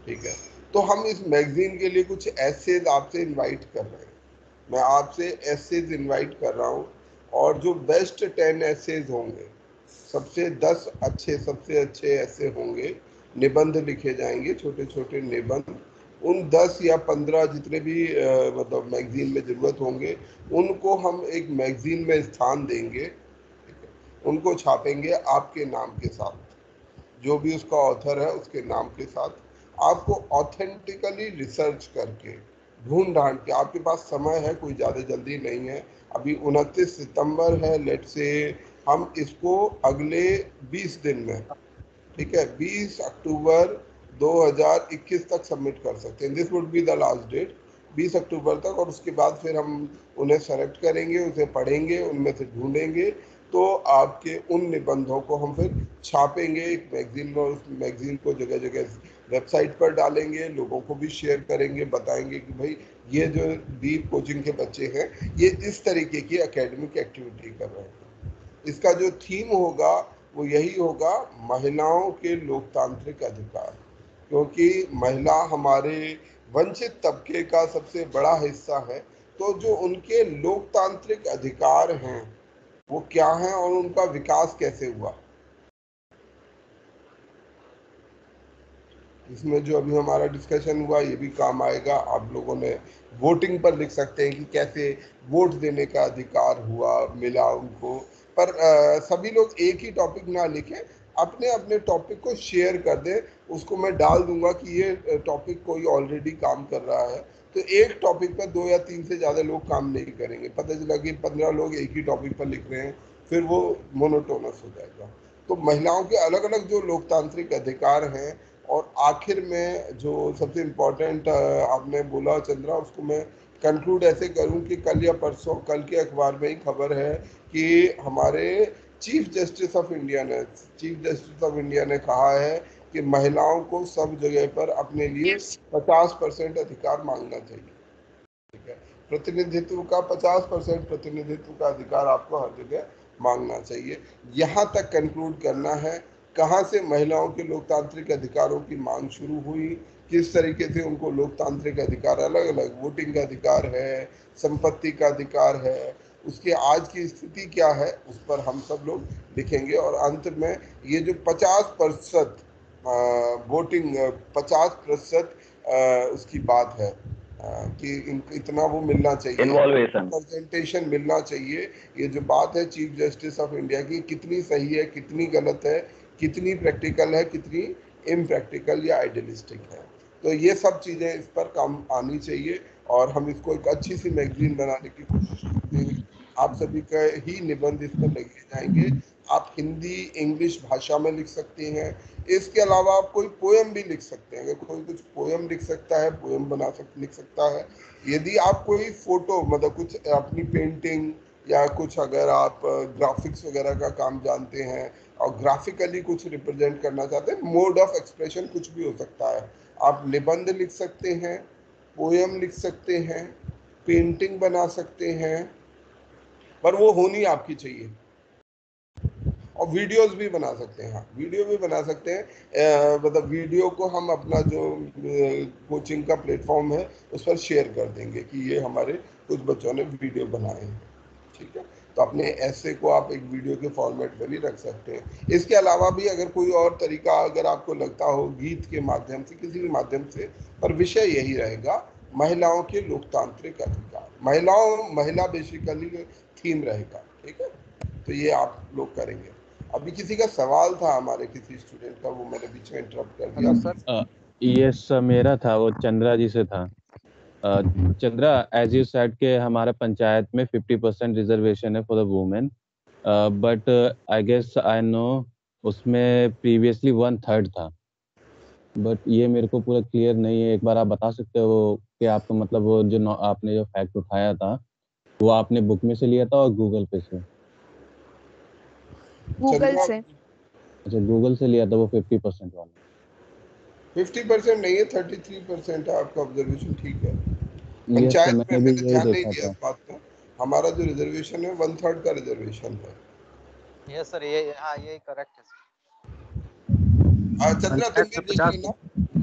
ठीक है? तो हम इस मैगजीन के लिए कुछ एसेज आपसे इनवाइट कर रहे हैं। मैं आपसे एसेज इनवाइट कर रहा हूँ और जो बेस्ट 10 एसेज होंगे, सबसे अच्छे ऐसे होंगे, निबंध लिखे जाएंगे, छोटे छोटे निबंध, उन 10 या 15 जितने भी मतलब मैगजीन में ज़रूरत होंगे, उनको हम एक मैगजीन में स्थान देंगे, उनको छापेंगे आपके नाम के साथ, जो भी उसका ऑथर है उसके नाम के साथ। आपको ऑथेंटिकली रिसर्च करके, ढूंढ ढांड के, आपके पास समय है, कोई ज़्यादा जल्दी नहीं है, अभी 29 सितंबर है, लेट से हम इसको अगले 20 दिन में, ठीक है, 20 अक्टूबर 2021 तक सबमिट कर सकते हैं। This would be the last date, 20 October तक। और उसके बाद फिर हम उन्हें सेलेक्ट करेंगे, उसे पढ़ेंगे, उनमें से ढूंढेंगे, तो आपके उन निबंधों को हम फिर छापेंगे एक मैगजीन में, उस मैगजीन को जगह जगह वेबसाइट पर डालेंगे, लोगों को भी शेयर करेंगे, बताएंगे कि भाई ये जो दीप कोचिंग के बच्चे हैं ये इस तरीके की एकेडमिक एक्टिविटी कर रहे हैं। इसका जो थीम होगा वो यही होगा, महिलाओं के लोकतांत्रिक अधिकार, क्योंकि महिला हमारे वंचित तबके का सबसे बड़ा हिस्सा है, तो जो उनके लोकतांत्रिक अधिकार हैं वो क्या हैं और उनका विकास कैसे हुआ। इसमें जो अभी हमारा डिस्कशन हुआ ये भी काम आएगा। आप लोगों ने वोटिंग पर लिख सकते हैं कि कैसे वोट देने का अधिकार हुआ, मिला उनको। पर सभी लोग एक ही टॉपिक ना लिखें, अपने अपने टॉपिक को शेयर कर दें। उसको मैं डाल दूंगा कि ये टॉपिक कोई ऑलरेडी काम कर रहा है, तो एक टॉपिक पर 2 या 3 से ज़्यादा लोग काम नहीं करेंगे। पता चला कि 15 लोग एक ही टॉपिक पर लिख रहे हैं, फिर वो मोनोटोनस हो जाएगा। तो महिलाओं के अलग अलग जो लोकतांत्रिक अधिकार हैं, और आखिर में जो सबसे इम्पोर्टेंट आपने बोला चंद्रा, उसको मैं कंक्लूड ऐसे करूं कि कल या परसों, कल के अखबार में ही खबर है कि हमारे चीफ जस्टिस ऑफ इंडिया ने कहा है कि महिलाओं को सब जगह पर अपने लिए 50% अधिकार मांगना चाहिए। ठीक है, प्रतिनिधित्व का 50% प्रतिनिधित्व का अधिकार आपको हर जगह मांगना चाहिए। यहाँ तक कंक्लूड करना है। कहाँ से महिलाओं के लोकतांत्रिक अधिकारों की मांग शुरू हुई, किस तरीके से उनको लोकतांत्रिक अधिकार अलग अलग, वोटिंग का अधिकार है, संपत्ति का अधिकार है, उसके आज की स्थिति क्या है, उस पर हम सब लोग लिखेंगे। और अंत में ये जो 50% वोटिंग, 50% उसकी बात है कि इतना वो मिलना चाहिए, रिप्रेजेंटेशन मिलना चाहिए। ये जो बात है चीफ जस्टिस ऑफ इंडिया की, कितनी सही है, कितनी गलत है, कितनी प्रैक्टिकल है, कितनी इम्प्रैक्टिकल या आइडियलिस्टिक है। तो ये सब चीज़ें इस पर काम आनी चाहिए और हम इसको एक अच्छी सी मैगजीन बनाने की कोशिश करते हैं। आप सभी का ही निबंध इस पर लगे जाएंगे। आप हिंदी इंग्लिश भाषा में लिख सकते हैं। इसके अलावा आप कोई पोएम भी लिख सकते हैं। अगर कोई कुछ पोएम लिख सकता है, पोएम लिख सकता है। यदि आप कोई फोटो, मतलब कुछ अपनी पेंटिंग या कुछ, अगर आप ग्राफिक्स वगैरह का काम जानते हैं और ग्राफिकली कुछ रिप्रेजेंट करना चाहते हैं, मोड ऑफ एक्सप्रेशन कुछ भी हो सकता है। आप निबंध लिख सकते हैं, पोएम लिख सकते हैं, पेंटिंग बना सकते हैं, पर वो होनी आपकी चाहिए। और वीडियोस भी बना सकते हैं। हाँ, वीडियो भी बना सकते हैं। मतलब वीडियो को हम अपना जो कोचिंग का प्लेटफॉर्म है उस पर शेयर कर देंगे कि ये हमारे कुछ बच्चों ने वीडियो बनाए हैं। ठीक है, तो अपने ऐसे को आप एक वीडियो के फॉर्मेट में भी रख सकते हैं। इसके अलावा भी अगर कोई और तरीका अगर आपको लगता हो, गीत के माध्यम से, किसी भी माध्यम से, पर विषय यही रहेगा, महिलाओं के लोकतांत्रिक अधिकार। महिला बेसिकली थीम रहेगा। ठीक है, तो ये आप लोग करेंगे। अभी किसी का सवाल था हमारे किसी स्टूडेंट का, वो मैंने बीच में इंटरप्ट कर दिया। यस, मेरा था, वो चंद्रा जी से था। चंद्रा, एज यू सेड के हमारे पंचायत में 50% रिजर्वेशन है for the women, but I guess I know उसमें प्रीवियसली 1/3 था, बट ये मेरे को पूरा क्लियर नहीं है। एक बार आप बता सकते हो कि आपका मतलब वो जो आपने जो फैक्ट उठाया था वो आपने बुक में से लिया था और गूगल पे से? गूगल से। अच्छा, गूगल से लिया था वो 50% वाला? 50% नहीं है, 33% है आपका ऑब्जर्वेशन। ठीक है, यस, पंचायत में मैंने भी मैंने यही ध्यान नहीं देखा दिया था। इस बात को। हमारा जो रिजर्वेशन है 1/3 का रिजर्वेशन है। यस सर, ये हाँ ये करेक्ट है सर। चंद्रा तुम भी देख लेना,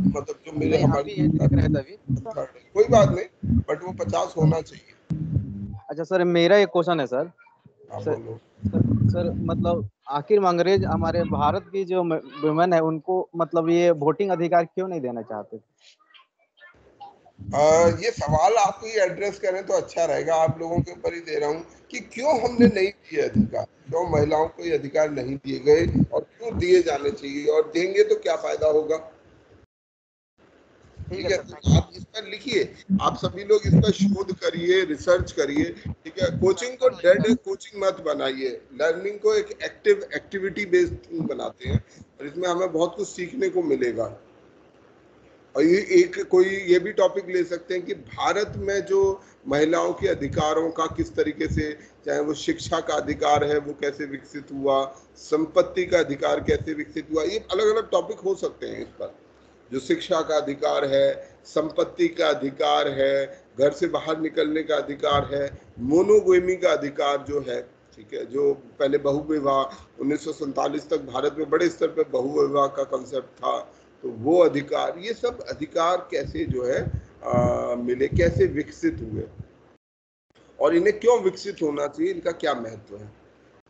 मतलब जो मेरे हम हमारे भी ये देख रहे थे अभी। कोई बात नहीं, बट वो 50 होना चाहिए। अच्छा सर, मेरा एक क्वेश्चन है सर। सर, बोलो। सर मतलब आखिर अंग्रेज हमारे भारत की जो वुमेन है उनको मतलब ये वोटिंग अधिकार क्यों नहीं देना चाहते? ये सवाल आप ही एड्रेस करें तो अच्छा रहेगा। आप लोगों के ऊपर ही दे रहा हूँ कि क्यों हमने नहीं दिए अधिकार, क्यों महिलाओं को ये अधिकार नहीं दिए गए और क्यों दिए जाने चाहिए, और देंगे तो क्या फायदा होगा। ठीक है, तो आप इस पर लिखिए। आप सभी लोग इस पर शोध करिए, रिसर्च करिए। ठीक है, कोचिंग को डेड कोचिंग मत बनाइए। लर्निंग को एक एक्टिविटी बेस्ड बनाते हैं और इसमें हमें बहुत कुछ सीखने को मिलेगा। और ये एक कोई ये भी टॉपिक ले सकते हैं कि भारत में जो महिलाओं के अधिकारों का किस तरीके से, चाहे वो शिक्षा का अधिकार है वो कैसे विकसित हुआ, संपत्ति का अधिकार कैसे विकसित हुआ, ये अलग अलग टॉपिक हो सकते हैं इस पर। जो शिक्षा का अधिकार है, संपत्ति का अधिकार है, घर से बाहर निकलने का अधिकार है, मोनोगेमी का अधिकार जो है। ठीक है, जो पहले बहुविवाह 1947 तक भारत में बड़े स्तर पर बहुविवाह का कंसेप्ट था, तो वो अधिकार, ये सब अधिकार कैसे जो है मिले, कैसे विकसित हुए और इन्हें क्यों विकसित होना चाहिए, इनका क्या महत्व है।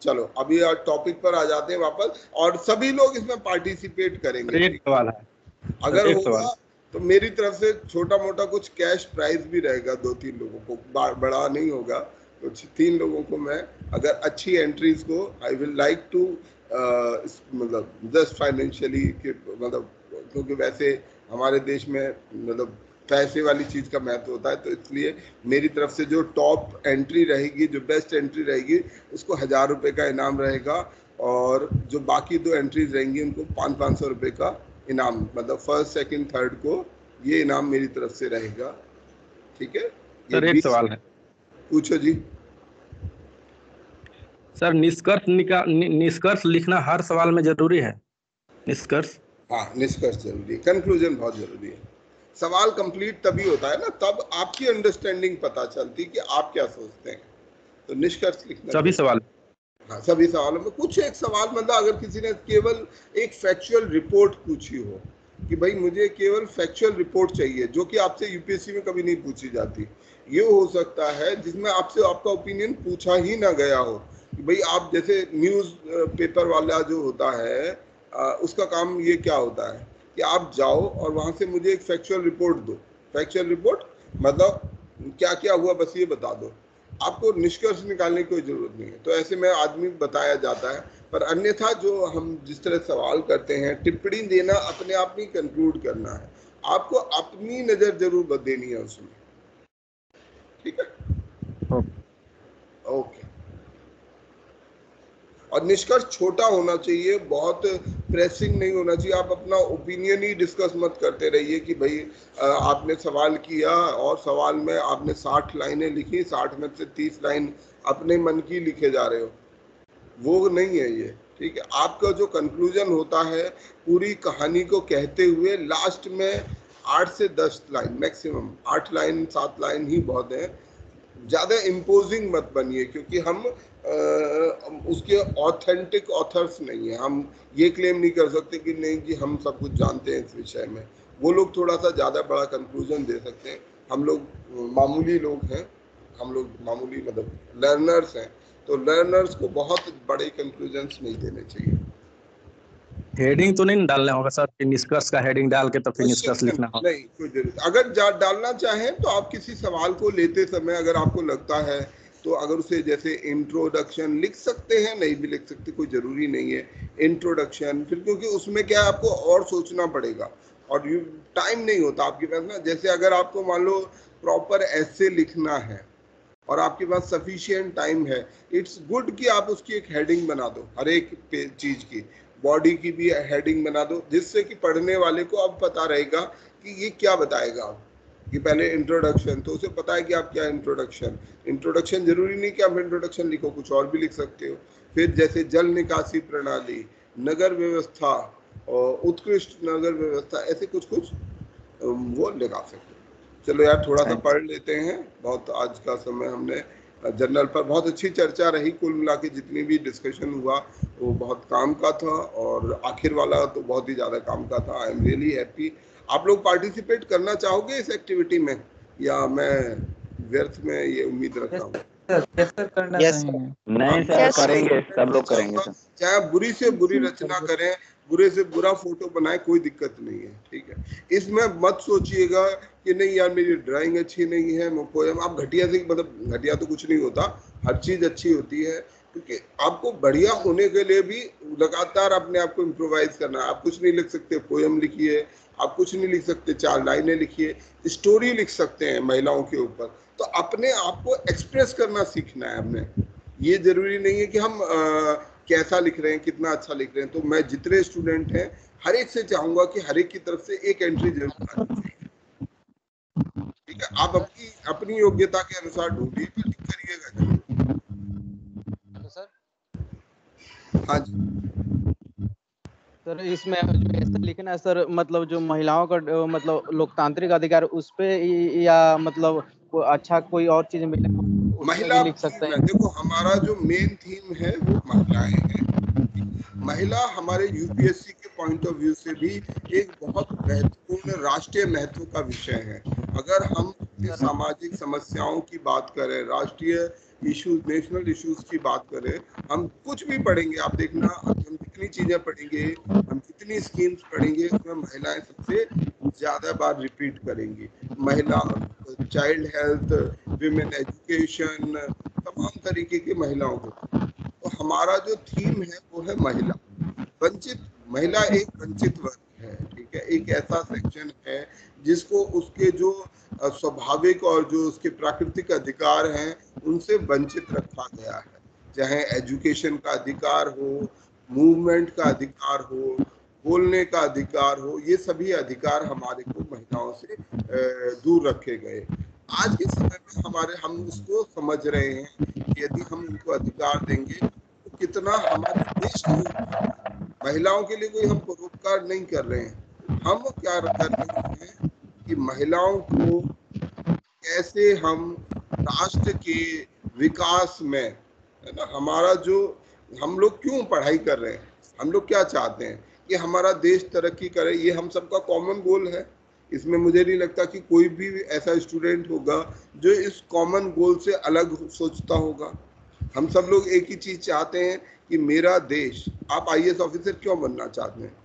चलो अभी टॉपिक पर आ जाते हैं वापस, और सभी लोग इसमें पार्टिसिपेट करेंगे। एक सवाल है, अगर एक होगा तो मेरी तरफ से छोटा मोटा कुछ कैश प्राइज भी रहेगा 2-3 लोगों को, बड़ा नहीं होगा, कुछ 3 लोगों को मैं अगर अच्छी एंट्रीज को आई विल लाइक टू मतलब जस्ट फाइनेंशियली, मतलब क्योंकि वैसे हमारे देश में मतलब पैसे वाली चीज का महत्व होता है, तो इसलिए मेरी तरफ से जो टॉप एंट्री रहेगी, जो बेस्ट एंट्री रहेगी, उसको 1000 रुपये का इनाम रहेगा, और जो बाकी 2 एंट्रीज रहेंगी उनको 500-500 रुपये का इनाम, मतलब फर्स्ट सेकंड थर्ड को ये इनाम मेरी तरफ से रहेगा। ठीक है सर, एक सवाल है। पूछो जी। सर, निष्कर्ष लिखना हर सवाल में जरूरी है? निष्कर्ष? हाँ, निष्कर्ष जरूरी है, कंक्लूजन बहुत जरूरी है। सवाल कंप्लीट तभी होता है ना, तब आपकी अंडरस्टैंडिंग पता चलती कि आप क्या सोचते हैं, तो निष्कर्ष लिखना सभी सवाल? हाँ, सभी सवालों में कुछ एक सवाल, मतलब अगर किसी ने केवल एक फैक्चुअल रिपोर्ट पूछी हो कि भाई मुझे केवल फैक्चुअल रिपोर्ट चाहिए, जो कि आपसे यूपीएससी में कभी नहीं पूछी जाती, ये हो सकता है जिसमें आपसे आपका ओपिनियन पूछा ही ना गया हो कि भाई आप जैसे न्यूज पेपर वाला जो होता है उसका काम ये क्या होता है कि आप जाओ और वहां से मुझे एक फैक्चुअल रिपोर्ट दो। फैक्चुअल रिपोर्ट मतलब क्या क्या हुआ बस ये बता दो, आपको निष्कर्ष निकालने की कोई जरूरत नहीं है। तो ऐसे में आदमी बताया जाता है, पर अन्यथा जो हम जिस तरह सवाल करते हैं, टिप्पणी देना अपने आप नहीं कंक्लूड करना है, आपको अपनी नजर जरूर देनी है उसमें। ठीक है, ओके। और निष्कर्ष छोटा होना चाहिए, बहुत प्रेसिंग नहीं होना चाहिए। आप अपना ओपिनियन ही डिस्कस मत करते रहिए कि भाई आपने सवाल किया और सवाल में आपने 60 लाइनें लिखी, 60 में से 30 लाइन अपने मन की लिखे जा रहे हो, वो नहीं है ये। ठीक है, आपका जो कंक्लूजन होता है पूरी कहानी को कहते हुए लास्ट में 8 से 10 लाइन, मैक्सिमम 8 लाइन 7 लाइन ही बहुत है, ज्यादा इम्पोजिंग मत बनिए, क्योंकि हम उसके ऑथेंटिक ऑथर्स नहीं है। हम ये क्लेम नहीं कर सकते कि नहीं जी हम सब कुछ जानते हैं इस विषय में। वो लोग थोड़ा सा ज्यादा बड़ा कंक्लूजन दे सकते हैं, हम लोग मामूली लोग हैं, हम लोग मामूली मतलब लर्नर्स हैं, तो लर्नर्स को बहुत बड़े कंक्लूजन्स नहीं देने चाहिए। हेडिंग तो नहीं डालना होगा सर कि निष्कर्ष का हेडिंग डाल के तो फिर निष्कर्ष लिखना होगा? नहीं, कोई जरूरत। अगर डालना चाहें तो आप किसी सवाल को लेते समय अगर आपको लगता है तो अगर उसे जैसे इंट्रोडक्शन लिख सकते हैं, नहीं भी लिख सकते, कोई जरूरी नहीं है इंट्रोडक्शन, फिर क्योंकि उसमें क्या है आपको और सोचना पड़ेगा और टाइम नहीं होता आपके पास ना। जैसे अगर आपको मान लो प्रॉपर ऐसे लिखना है और आपके पास सफिशिएंट टाइम है, इट्स गुड कि आप उसकी एक हेडिंग बना दो, हर एक चीज की, बॉडी की भी हेडिंग बना दो, जिससे कि पढ़ने वाले को अब पता रहेगा कि ये क्या बताएगा। कि पहले इंट्रोडक्शन, तो उसे पता है कि आप क्या इंट्रोडक्शन जरूरी नहीं कि आप इंट्रोडक्शन लिखो, कुछ और भी लिख सकते हो। फिर जैसे जल निकासी प्रणाली, नगर व्यवस्था और उत्कृष्ट नगर व्यवस्था, ऐसे कुछ वो लगा सकते हो। चलो यार थोड़ा सा पढ़ लेते हैं, बहुत आज का समय हमने जनरल पर बहुत अच्छी चर्चा रही, कुल मिला के जितनी भी डिस्कशन हुआ वो बहुत काम का था, और आखिर वाला तो बहुत ही ज्यादा काम का था। I am really happy. आप लोग पार्टिसिपेट करना चाहोगे इस एक्टिविटी में, या मैं व्यर्थ में ये उम्मीद रखता हूँ? नहीं सर, करेंगे, सब लोग करेंगे सर। चाहे बुरी से बुरी रचना करें, बुरे से बुरा फोटो बनाए, कोई दिक्कत नहीं है। ठीक है, इसमें मत सोचिएगा कि नहीं यार मेरी ड्राइंग अच्छी नहीं है, पोएम आप घटिया से, मतलब घटिया तो कुछ नहीं होता, हर चीज अच्छी होती है, क्योंकि आपको बढ़िया होने के लिए भी लगातार अपने आप को इम्प्रोवाइज करना है। आप कुछ नहीं लिख सकते, पोएम लिखिए, आप कुछ नहीं लिख सकते, 4 लाइनें लिखिए, स्टोरी लिख सकते हैं महिलाओं के ऊपर। तो अपने आप को एक्सप्रेस करना सीखना है हमने। ये जरूरी नहीं है कि हम कैसा लिख रहे हैं, कितना अच्छा लिख रहे हैं। तो मैं जितने स्टूडेंट हैं हर एक से चाहूंगा कि हर एक की तरफ से एक एंट्री जरूर आनी चाहिए। ठीक है, आप अपनी योग्यता के अनुसार ढूंढिए, करिएगा। हाँ जी सर, इसमें जो ऐसा लिखना है सर, मतलब जो महिलाओं का मतलब लोकतांत्रिक अधिकार उस पे, या मतलब अच्छा कोई और चीज मिले महिला लिख सकते हैं? देखो हमारा जो मेन थीम है वो महिलाएं हैं। महिला हमारे यूपीएससी के पॉइंट ऑफ व्यू से भी एक बहुत महत्वपूर्ण राष्ट्रीय महत्व का विषय है। अगर हम सामाजिक समस्याओं की बात करें, राष्ट्रीय इश्यूज, नेशनल इश्यूज की बात करें, हम कुछ भी पढ़ेंगे, आप देखना हम कितनी चीजें पढ़ेंगे, हम कितनी स्कीम्स पढ़ेंगे, उसमें महिलाएं सबसे ज्यादा बार रिपीट करेंगी। महिला, चाइल्ड हेल्थ, विमेन एजुकेशन, तमाम तरीके की महिलाओं को। तो हमारा जो थीम है वो है महिला, वंचित। महिला एक वंचित वर्ग है, ठीक है, एक ऐसा सेक्शन है जिसको उसके जो स्वाभाविक और जो उसके प्राकृतिक अधिकार हैं उनसे वंचित रखा गया है। चाहे एजुकेशन का अधिकार हो, मूवमेंट का अधिकार हो, बोलने का अधिकार हो, ये सभी अधिकार हमारे को महिलाओं से दूर रखे गए। आज के समय में हम उसको समझ रहे हैं कि यदि हम उनको अधिकार देंगे तो कितना हमारे देश को, महिलाओं के लिए कोई हम परोपकार नहीं कर रहे हैं। हम क्या कर रहे हैं कि महिलाओं को कैसे हम राष्ट्र के विकास में, है ना, हमारा जो, हम लोग क्यों पढ़ाई कर रहे हैं, हम लोग क्या चाहते हैं कि हमारा देश तरक्की करे, ये हम सबका कॉमन गोल है। इसमें मुझे नहीं लगता कि कोई भी ऐसा स्टूडेंट होगा जो इस कॉमन गोल से अलग सोचता होगा। हम सब लोग एक ही चीज चाहते हैं कि मेरा देश, आप आईएएस ऑफिसर क्यों बनना चाहते हैं?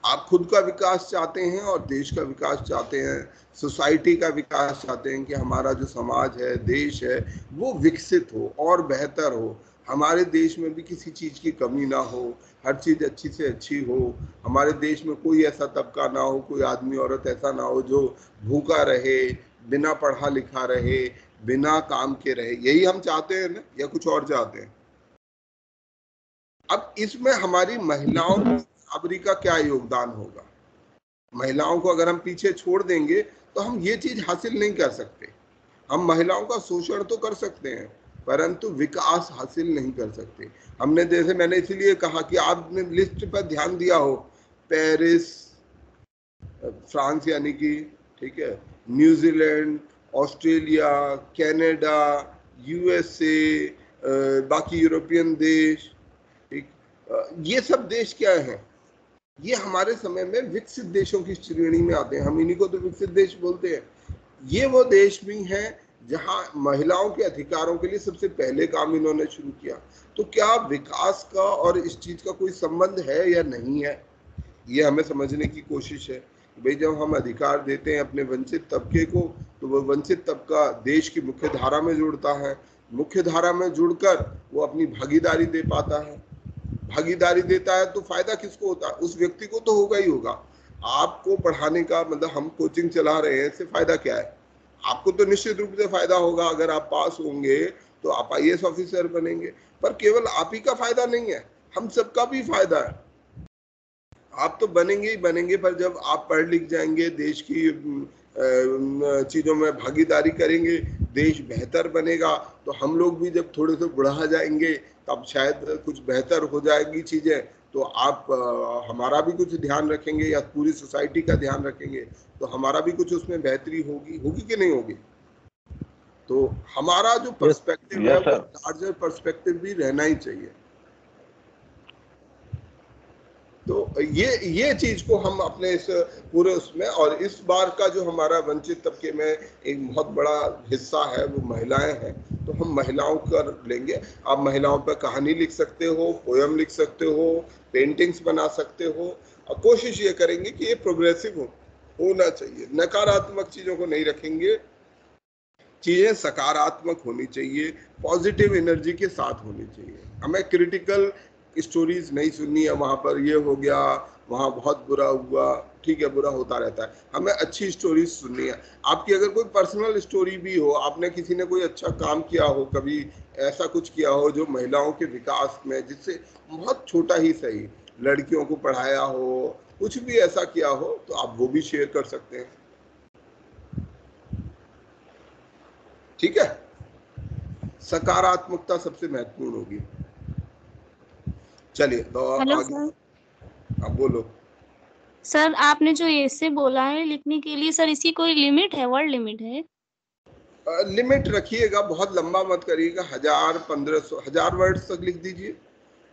आप खुद का विकास चाहते हैं और देश का विकास चाहते हैं, सोसाइटी का विकास चाहते हैं कि हमारा जो समाज है, देश है, वो विकसित हो और बेहतर हो, हमारे देश में भी किसी चीज की कमी ना हो, हर चीज अच्छी से अच्छी हो, हमारे देश में कोई ऐसा तबका ना हो, कोई आदमी औरत ऐसा ना हो जो भूखा रहे, बिना पढ़ा लिखा रहे, बिना काम के रहे। यही हम चाहते हैं ना, या कुछ और चाहते हैं? अब इसमें हमारी महिलाओं की बराबरी का क्या योगदान होगा? महिलाओं को अगर हम पीछे छोड़ देंगे तो हम ये चीज हासिल नहीं कर सकते। हम महिलाओं का शोषण तो कर सकते हैं परंतु विकास हासिल नहीं कर सकते। हमने, जैसे मैंने इसलिए कहा कि आपने लिस्ट पर ध्यान दिया हो, पेरिस, फ्रांस यानी कि, ठीक है, न्यूजीलैंड, ऑस्ट्रेलिया, कनाडा, यूएसए, बाकी यूरोपियन देश, ठीक, ये सब देश क्या हैं? ये हमारे समय में विकसित देशों की श्रेणी में आते हैं, हम इन्हीं को तो विकसित देश बोलते हैं। ये वो देश भी हैं जहां महिलाओं के अधिकारों के लिए सबसे पहले काम इन्होंने शुरू किया। तो क्या विकास का और इस चीज का कोई संबंध है या नहीं है, ये हमें समझने की कोशिश है। भाई जब हम अधिकार देते हैं अपने वंचित तबके को तो वो वंचित तबका देश की मुख्य धारा में जुड़ता है, मुख्य धारा में जुड़कर वो अपनी भागीदारी दे पाता है। भागीदारी देता है तो फायदा किसको होता है? उस व्यक्ति को तो होगा ही होगा। आपको पढ़ाने का मतलब, हम कोचिंग चला रहे हैं, इससे फायदा क्या है? आपको तो निश्चित रूप से फायदा होगा, अगर आप पास होंगे तो आप आईएएस ऑफिसर बनेंगे, पर केवल आप ही का फायदा नहीं है, हम सबका भी फायदा है। आप तो बनेंगे ही बनेंगे, पर जब आप पढ़ लिख जाएंगे, देश की चीजों में भागीदारी करेंगे, देश बेहतर बनेगा। तो हम लोग भी जब थोड़े से बुढ़ा जाएंगे तब शायद कुछ बेहतर हो जाएगी चीजें, तो आप हमारा भी कुछ ध्यान रखेंगे या पूरी सोसाइटी का ध्यान रखेंगे, तो हमारा भी कुछ उसमें बेहतरी होगी कि नहीं होगी? तो हमारा जो पर्सपेक्टिव है वो लार्जर पर्सपेक्टिव भी रहना ही चाहिए। तो ये चीज को हम अपने इस पूरे उसमें, और इस बार का जो हमारा वंचित तबके में एक बहुत बड़ा हिस्सा है वो महिलाएं हैं, तो हम महिलाओं कर लेंगे। आप महिलाओं पर कहानी लिख सकते हो, पोयम लिख सकते हो, पेंटिंग्स बना सकते हो, और कोशिश ये करेंगे कि ये प्रोग्रेसिव होना चाहिए। नकारात्मक चीजों को नहीं रखेंगे, चीजें सकारात्मक होनी चाहिए, पॉजिटिव एनर्जी के साथ होनी चाहिए। हमें क्रिटिकल स्टोरीज नहीं सुननी है, वहां पर ये हो गया, वहां बहुत बुरा हुआ, ठीक है, बुरा होता रहता है। हमें अच्छी स्टोरीज सुननी है। आपकी अगर कोई पर्सनल स्टोरी भी हो, आपने किसी ने कोई अच्छा काम किया हो, कभी ऐसा कुछ किया हो जो महिलाओं के विकास में, जिससे बहुत छोटा ही सही, लड़कियों को पढ़ाया हो, कुछ भी ऐसा किया हो, तो आप वो भी शेयर कर सकते हैं। ठीक है, सकारात्मकता सबसे महत्वपूर्ण होगी। चलिए तो आगे आप बोलो। सर आपने जो ऐसे बोला है लिखने के लिए, सर इसकी कोई लिमिट है, वर्ड लिमिट है? लिमिट रखिएगा, बहुत लंबा मत करिएगा, 1000, 1500, 1000 वर्ड्स तक लिख दीजिए।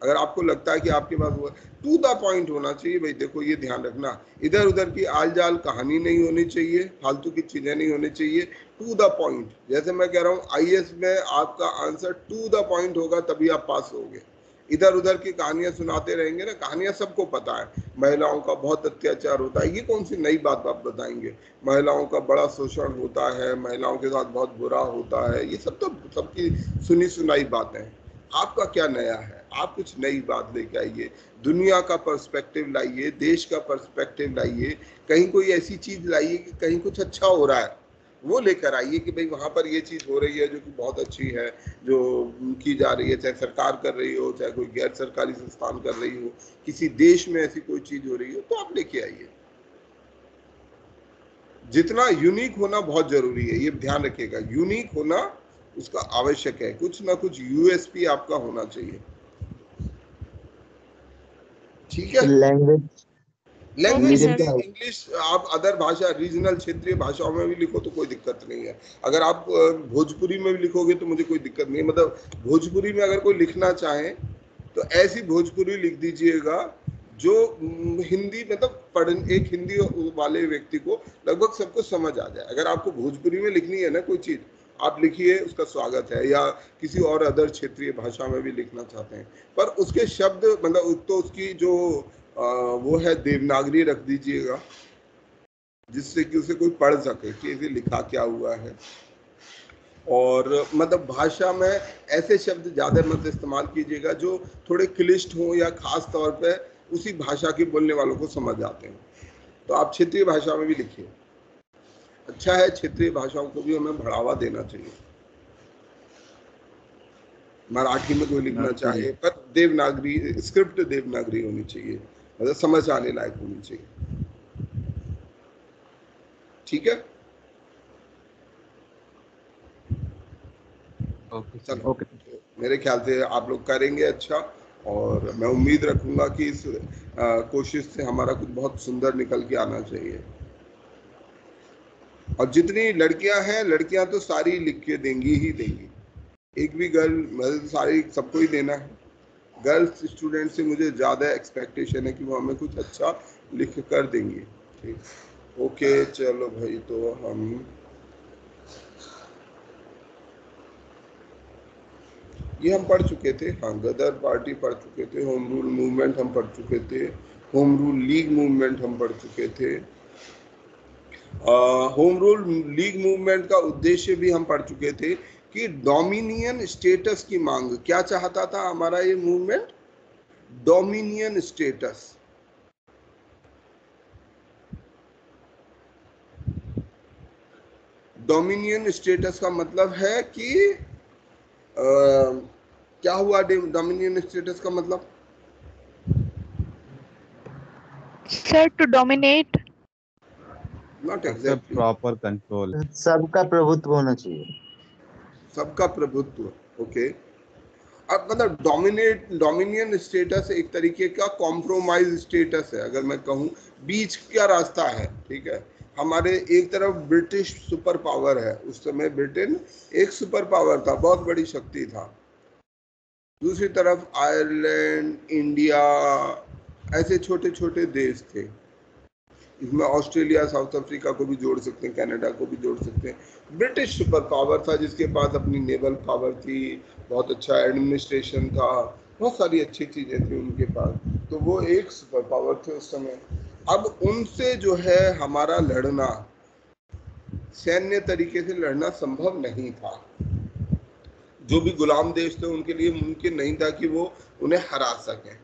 अगर आपको लगता है कि आपके पास वो टू द पॉइंट होना चाहिए भाई, देखो ये ध्यान रखना, इधर उधर की आल जाल कहानी नहीं होनी चाहिए, फालतू की चीजें नहीं होनी चाहिए, टू द पॉइंट। जैसे मैं कह रहा हूँ आईएएस में आपका आंसर टू द पॉइंट होगा तभी आप पास होगे। इधर उधर की कहानियां सुनाते रहेंगे ना, कहानियां सबको पता है, महिलाओं का बहुत अत्याचार होता है, ये कौन सी नई बात आप बताएंगे? महिलाओं का बड़ा शोषण होता है, महिलाओं के साथ बहुत बुरा होता है, ये सब तो सबकी सुनी सुनाई बातें हैं। आपका क्या नया है? आप कुछ नई बात लेके आइए, दुनिया का पर्सपेक्टिव लाइए, देश का पर्सपेक्टिव लाइए, कहीं कोई ऐसी चीज लाइए कि कहीं कुछ अच्छा हो रहा है वो लेकर आइए कि भाई वहां पर ये चीज हो रही है जो कि बहुत अच्छी है, जो की जा रही है, चाहे सरकार कर रही हो, चाहे कोई गैर सरकारी संस्थान कर रही हो, किसी देश में ऐसी कोई चीज हो रही हो तो आप लेके आइए। जितना यूनिक होना बहुत जरूरी है, ये ध्यान रखिएगा, यूनिक होना उसका आवश्यक है, कुछ ना कुछ यूएसपी आपका होना चाहिए। ठीक है, language language Okay, Hindi sir. English आप अदर भाषा रीजनल क्षेत्रीय भाषाओं में भी लिखो तो कोई दिक्कत नहीं है। अगर आप भोजपुरी में भी लिखोगे तो मुझे कोई दिक्कत नहीं है, मतलब भोजपुरी में अगर कोई लिखना चाहे तो ऐसी भोजपुरी लिख दीजिएगा जो हिंदी मतलब पढ़ एक हिंदी वाले व्यक्ति को लगभग सब कुछ समझ आ जाए। अगर आपको भोजपुरी में लिखनी है ना कोई चीज, आप लिखिए, उसका स्वागत है, या किसी और अदर क्षेत्रीय भाषा में भी लिखना चाहते हैं, पर उसके शब्द मतलब तो उसकी जो वो है देवनागरी रख दीजिएगा जिससे कि उसे कोई पढ़ सके कि इसे लिखा क्या हुआ है। और मतलब भाषा में ऐसे शब्द ज्यादा मत इस्तेमाल कीजिएगा जो थोड़े क्लिष्ट हों या खास तौर पे उसी भाषा के बोलने वालों को समझ आते हैं। तो आप क्षेत्रीय भाषा में भी लिखिए। अच्छा है, क्षेत्रीय भाषाओं को भी हमें बढ़ावा देना चाहिए। मराठी में कोई लिखना चाहे पर देवनागरी स्क्रिप्ट देवनागरी होनी चाहिए, मतलब समझ आने लायक होनी चाहिए। ठीक है, चलो ओके। मेरे ख्याल से आप लोग करेंगे अच्छा, और मैं उम्मीद रखूंगा कि इस कोशिश से हमारा कुछ बहुत सुंदर निकल के आना चाहिए। और जितनी लड़कियां हैं, लड़कियां तो सारी लिख के देंगी ही देंगी, एक भी गर्ल मतलब सारी सबको ही देना है। गर्ल्स स्टूडेंट से मुझे ज़्यादा एक्सपेक्टेशन है कि वो हमें कुछ अच्छा लिख कर देंगे। ठीक, ओके चलो भाई, तो हम ये हम पढ़ चुके थे, हाँ गदर पार्टी पढ़ चुके थे, होम रूल मूवमेंट हम पढ़ चुके थे, होम रूल लीग मूवमेंट हम पढ़ चुके थे, होम रूल लीग मूवमेंट का उद्देश्य भी हम पढ़ चुके थे कि डोमिनियन स्टेटस की मांग, क्या चाहता था हमारा ये movement? Dominion status. Dominion status का मतलब है कि क्या हुआ डोमिनियन स्टेटस का मतलब? Sir, to dominate. Not exactly, proper control, सबका प्रभुत्व होना चाहिए। सबका प्रभुत्व। ओके, अब मतलब डोमिनियन स्टेटस एक तरीके का कॉम्प्रोमाइज स्टेटस है, अगर मैं कहूँ बीच का रास्ता है। ठीक है, हमारे एक तरफ ब्रिटिश सुपर पावर है, उस समय ब्रिटेन एक सुपर पावर था, बहुत बड़ी शक्ति था, दूसरी तरफ आयरलैंड, इंडिया, ऐसे छोटे छोटे देश थे। इसमें ऑस्ट्रेलिया, साउथ अफ्रीका को भी जोड़ सकते हैं, कनाडा को भी जोड़ सकते हैं। ब्रिटिश सुपर पावर था जिसके पास अपनी नेवल पावर थी, बहुत अच्छा एडमिनिस्ट्रेशन था, बहुत सारी अच्छी चीजें थी उनके पास, तो वो एक सुपर पावर थे उस समय। अब उनसे जो है हमारा लड़ना, सैन्य तरीके से लड़ना संभव नहीं था। जो भी गुलाम देश थे उनके लिए मुमकिन नहीं था कि वो उन्हें हरा सकें।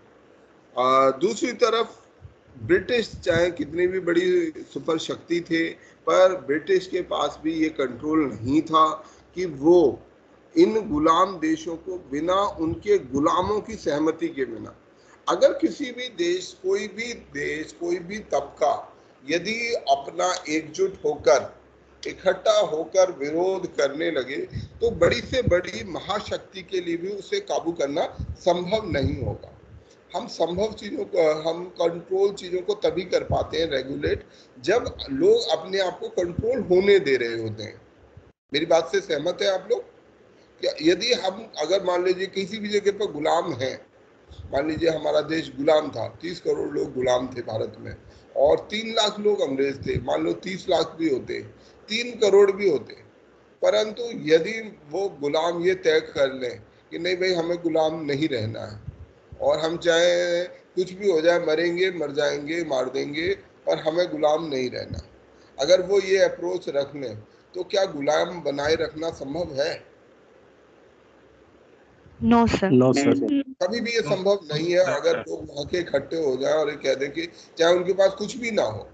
दूसरी तरफ ब्रिटिश चाहे कितनी भी बड़ी सुपर शक्ति थे, पर ब्रिटिश के पास भी ये कंट्रोल नहीं था कि वो इन गुलाम देशों को बिना उनके गुलामों की सहमति के बिना, अगर किसी भी देश, कोई भी तबका यदि अपना एकजुट होकर, इकट्ठा होकर विरोध करने लगे तो बड़ी से बड़ी महाशक्ति के लिए भी उसे काबू करना संभव नहीं होगा। हम संभव चीजों को, हम कंट्रोल चीजों को तभी कर पाते हैं रेगुलेट, जब लोग अपने आप को कंट्रोल होने दे रहे होते हैं। मेरी बात से सहमत है आप लोग? यदि हम अगर मान लीजिए किसी भी जगह पर गुलाम हैं मान लीजिए हमारा देश गुलाम था, 30 करोड़ लोग गुलाम थे भारत में, और 3 लाख लोग अंग्रेज थे। मान लो 30 लाख भी होते, 3 करोड़ भी होते, परंतु यदि वो गुलाम ये तय कर लें कि नहीं भाई हमें गुलाम नहीं रहना है, और हम चाहे कुछ भी हो जाए, मरेंगे, मर जाएंगे, मार देंगे, पर हमें गुलाम नहीं रहना, अगर वो ये अप्रोच रख लें, तो क्या गुलाम बनाए रखना संभव है? No sir. No sir. कभी भी ये संभव नहीं है। अगर लोग वहां के इकट्ठे हो जाए और ये कह दें कि चाहे उनके पास कुछ भी ना हो,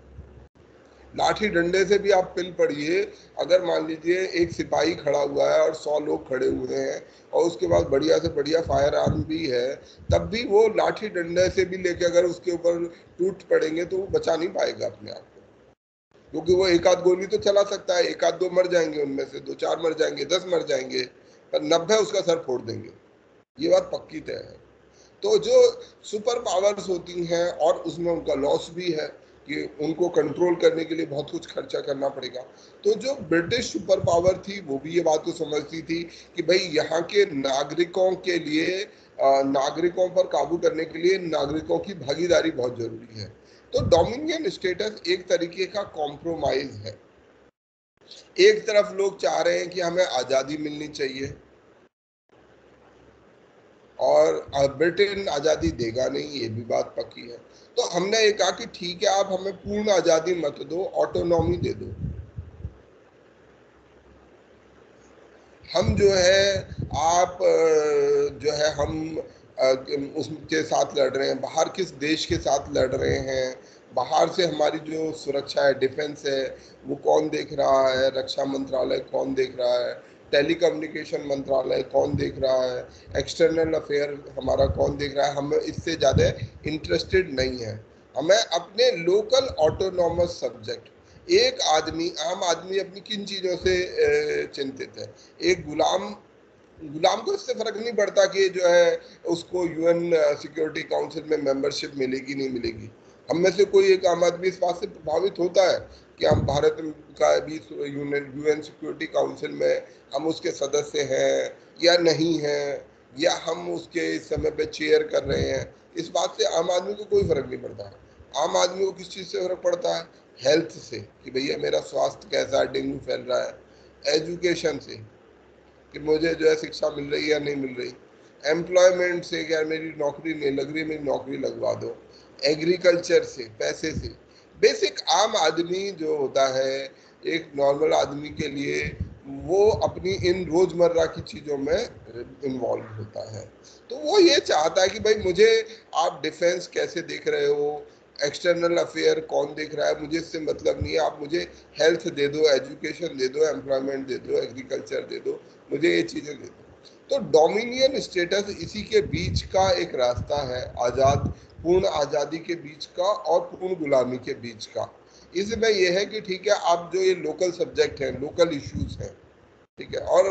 लाठी डंडे से भी आप पिल पड़िए, अगर मान लीजिए एक सिपाही खड़ा हुआ है और 100 लोग खड़े हुए हैं और उसके पास बढ़िया से बढ़िया फायर आर्म भी है, तब भी वो लाठी डंडे से भी लेके अगर उसके ऊपर टूट पड़ेंगे तो वो बचा नहीं पाएगा अपने आप को, क्योंकि वो एक आध गोली तो चला सकता है, एक आध दो मर जाएंगे, उनमें से 2-4 मर जाएंगे, 10 मर जाएंगे, पर 90 उसका सर फोड़ देंगे, ये बात पक्की तय है। तो जो सुपर पावर्स होती हैं, और उसमें उनका लॉस भी है कि उनको कंट्रोल करने के लिए बहुत कुछ खर्चा करना पड़ेगा। तो जो ब्रिटिश सुपर पावर थी वो भी ये बात को समझती थी कि भाई यहाँ के नागरिकों के लिए, नागरिकों पर काबू करने के लिए नागरिकों की भागीदारी बहुत जरूरी है। तो डोमिनियन स्टेटस एक तरीके का कॉम्प्रोमाइज है। एक तरफ लोग चाह रहे हैं कि हमें आजादी मिलनी चाहिए, और ब्रिटेन आजादी देगा नहीं, ये भी बात पक्की है। तो हमने ये कहा कि ठीक है, आप हमें पूर्ण आजादी मत दो, ऑटोनॉमी दे दो। हम जो है, आप जो है, हम उसके साथ लड़ रहे हैं, बाहर किस देश के साथ लड़ रहे हैं, बाहर से हमारी जो सुरक्षा है, डिफेंस है, वो कौन देख रहा है, रक्षा मंत्रालय कौन देख रहा है, टेलीकम्युनिकेशन मंत्रालय कौन देख रहा है, एक्सटर्नल अफेयर हमारा कौन देख रहा है, हमें इससे ज़्यादा इंटरेस्टेड नहीं है। हमें अपने लोकल ऑटोनॉमस सब्जेक्ट, एक आदमी, आम आदमी अपनी किन चीज़ों से चिंतित है? एक गुलाम को इससे फर्क नहीं पड़ता कि जो है उसको यूएन सिक्योरिटी काउंसिल में मेंबरशिप मिलेगी नहीं मिलेगी। हम में से कोई एक आम आदमी इस बात से प्रभावित होता है कि हम भारत का भी यूएन सिक्योरिटी काउंसिल में हम उसके सदस्य हैं या नहीं हैं, या हम उसके इस समय पे चेयर कर रहे हैं, इस बात से आम आदमी को कोई फर्क नहीं पड़ता। आम आदमी को किस चीज़ से फर्क पड़ता है? हेल्थ से, कि भैया मेरा स्वास्थ्य कैसा है, डेंगू फैल रहा है। एजुकेशन से, कि मुझे जो है शिक्षा मिल रही है या नहीं मिल रही। एम्प्लॉयमेंट से, कि यार मेरी नौकरी नहीं लग रही, मेरी नौकरी लगवा दो। एग्रीकल्चर से, पैसे से। बेसिक आम आदमी जो होता है, एक नॉर्मल आदमी के लिए, वो अपनी इन रोजमर्रा की चीज़ों में इन्वॉल्व होता है। तो वो ये चाहता है कि भाई मुझे आप डिफेंस कैसे देख रहे हो, एक्सटर्नल अफेयर कौन देख रहा है, मुझे इससे मतलब नहीं है, आप मुझे हेल्थ दे दो, एजुकेशन दे दो, एम्प्लॉयमेंट दे दो, एग्रीकल्चर दे दो, मुझे ये चीज़ें दे दो। तो डोमिनियन स्टेटस इसी के बीच का एक रास्ता है, पूर्ण आज़ादी के बीच का और पूर्ण गुलामी के बीच का। इसमें यह है कि ठीक है, आप जो ये लोकल सब्जेक्ट हैं, लोकल इश्यूज हैं, ठीक है, और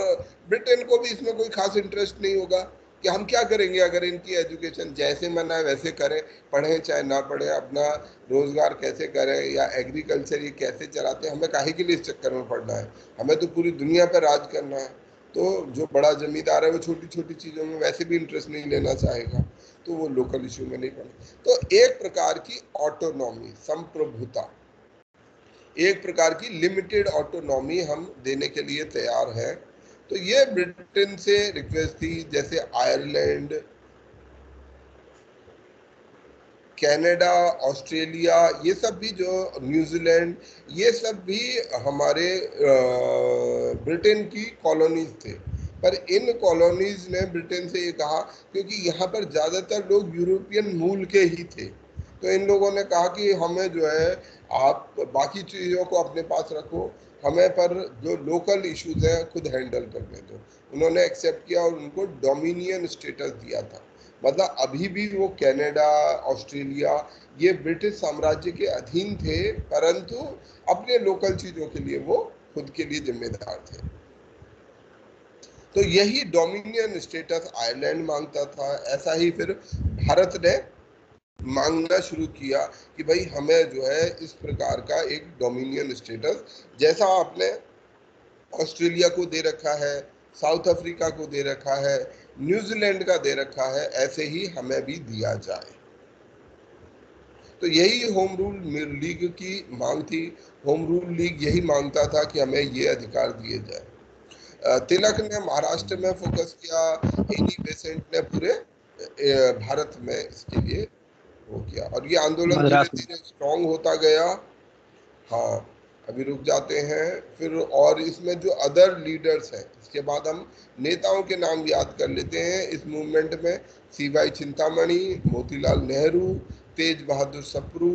ब्रिटेन को भी इसमें कोई खास इंटरेस्ट नहीं होगा कि हम क्या करेंगे, अगर इनकी एजुकेशन जैसे मन आए वैसे करें, पढ़ें चाहे ना पढ़ें, अपना रोजगार कैसे करें, या एग्रीकल्चर ये कैसे चलाते हैं, हमें काहे के लिए इस चक्कर में पड़ना है, हमें तो पूरी दुनिया पर राज करना है। तो जो बड़ा जमींदार है वो छोटी छोटी चीज़ों में वैसे भी इंटरेस्ट नहीं लेना चाहेगा, तो वो लोकल इशू में नहीं पड़े। तो एक प्रकार की ऑटोनॉमी, संप्रभुता, एक प्रकार की लिमिटेड ऑटोनॉमी हम देने के लिए तैयार हैं। तो ये ब्रिटेन से रिक्वेस्ट थी। जैसे आयरलैंड, कनाडा, ऑस्ट्रेलिया, ये सब भी, जो न्यूजीलैंड, ये सब भी हमारे ब्रिटेन की कॉलोनीज थे। पर इन कॉलोनीज ने ब्रिटेन से ये कहा, क्योंकि यहाँ पर ज़्यादातर लोग यूरोपियन मूल के ही थे, तो इन लोगों ने कहा कि हमें जो है, आप बाकी चीज़ों को अपने पास रखो, हमें पर जो लोकल इश्यूज हैं खुद हैंडल करने दो। उन्होंने एक्सेप्ट किया और उनको डोमिनियन स्टेटस दिया था। मतलब अभी भी वो कनाडा, ऑस्ट्रेलिया, ये ब्रिटिश साम्राज्य के अधीन थे, परंतु अपने लोकल चीज़ों के लिए वो खुद के लिए जिम्मेदार थे। तो यही डोमिनियन स्टेटस आयरलैंड मांगता था। ऐसा ही फिर भारत ने मांगना शुरू किया कि भाई हमें जो है इस प्रकार का एक डोमिनियन स्टेटस, जैसा आपने ऑस्ट्रेलिया को दे रखा है, साउथ अफ्रीका को दे रखा है, न्यूजीलैंड का दे रखा है, ऐसे ही हमें भी दिया जाए। तो यही होम रूल लीग की मांग थी। होम रूल लीग यही मांगता था कि हमें ये अधिकार दिए जाए। तिलक ने महाराष्ट्र में फोकस किया, एनी बेसेंट ने पूरे भारत में इसके लिए वो किया, और ये आंदोलन धीरे मद्रास में। धीरे स्ट्रॉन्ग होता गया। हाँ, अभी रुक जाते हैं फिर, और इसमें जो अदर लीडर्स हैं, इसके बाद हम नेताओं के नाम याद कर लेते हैं इस मूवमेंट में। सीवाई चिंतामणि, मोतीलाल नेहरू, तेज बहादुर सप्रू,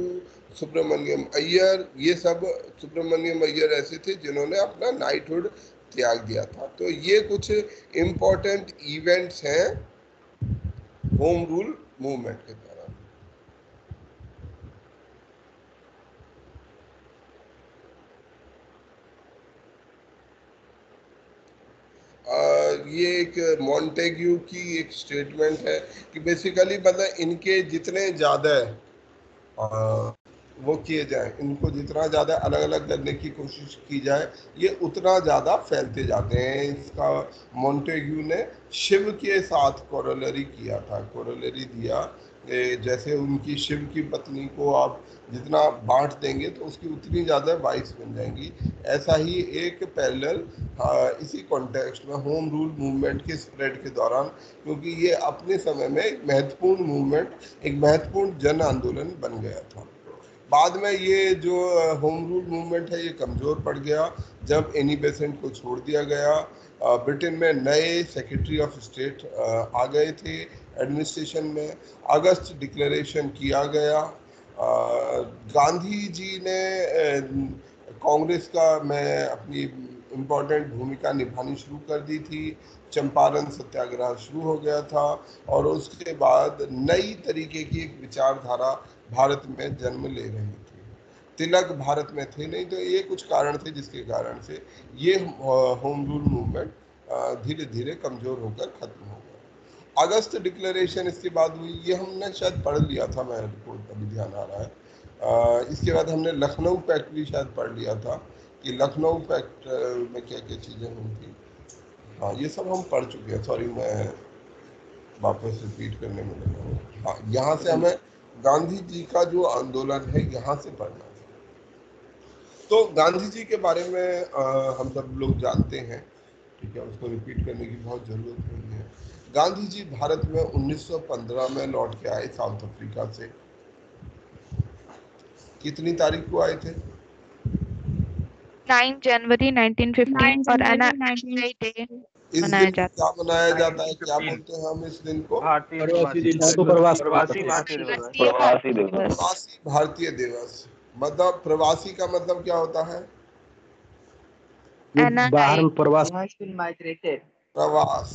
सुब्रमण्यम अय्यर, ये सब। सुब्रमण्यम अय्यर ऐसे थे जिन्होंने अपना नाइटहुड त्याग दिया था। तो ये कुछ इम्पोर्टेंट इवेंट्स हैं होम रूल मूवमेंट के दौरान। ये एक मॉन्टेग्यू की एक स्टेटमेंट है कि बेसिकली मतलब इनके जितने ज़्यादा वो किए जाए, इनको जितना ज़्यादा अलग अलग करने की कोशिश की जाए, ये उतना ज़्यादा फैलते जाते हैं। इसका मॉन्टेग्यू ने शिव के साथ कोरोलरी किया था, कोरोलरी दिया, जैसे उनकी शिव की पत्नी को आप जितना बांट देंगे तो उसकी उतनी ज़्यादा वाइफ बन जाएंगी। ऐसा ही एक पैरेलल इसी कॉन्टेक्स्ट में होम रूल मूवमेंट के स्प्रेड के दौरान, क्योंकि ये अपने समय में एक महत्वपूर्ण मूवमेंट, एक महत्वपूर्ण जन आंदोलन बन गया था। बाद में ये जो होम रूल मूवमेंट है ये कमज़ोर पड़ गया जब एनी बेसेंट को छोड़ दिया गया। ब्रिटेन में नए सेक्रेटरी ऑफ स्टेट आ गए थे एडमिनिस्ट्रेशन में, अगस्त डिक्लेरेशन किया गया। गांधी जी ने कांग्रेस का में अपनी इम्पोर्टेंट भूमिका निभानी शुरू कर दी थी, चंपारण सत्याग्रह शुरू हो गया था, और उसके बाद नई तरीके की एक विचारधारा भारत में जन्म ले रही थी। तिलक भारत में थे नहीं, तो ये कुछ कारण थे जिसके कारण से ये होम रूल मूवमेंट धीरे धीरे कमजोर होकर खत्म हो गया। अगस्त डिक्लेरेशन इसके बाद हुई, ये हमने शायद पढ़ लिया था, मैं रिपोर्ट अभी ध्यान आ रहा है। इसके बाद हमने लखनऊ पैक्ट भी शायद पढ़ लिया था कि लखनऊ पैक्ट में क्या क्या चीज़ें हुई थी। हाँ, ये सब हम पढ़ चुके हैं, सॉरी मैं वापस रिपीट करने में लगा हूँ। हाँ, यहाँ से हमें गांधी जी का जो आंदोलन है यहाँ से पढ़ना है। तो गांधी जी के बारे में हम सब लोग जानते हैं, ठीक है, उसको रिपीट करने की बहुत ज़रूरत नहीं है। गांधी जी भारत में 1915 में लौट के आए साउथ अफ्रीका से। कितनी तारीख को आए थे? 9 जनवरी 1915 और एनआई डे इस मनाया दिन को जाता क्या मनाया जाता है, क्या बोलते हैं हम इस दिन को? प्रवासी भारतीय दिवस। मतलब प्रवासी का मतलब क्या होता है? बाहर में प्रवास। प्रवास,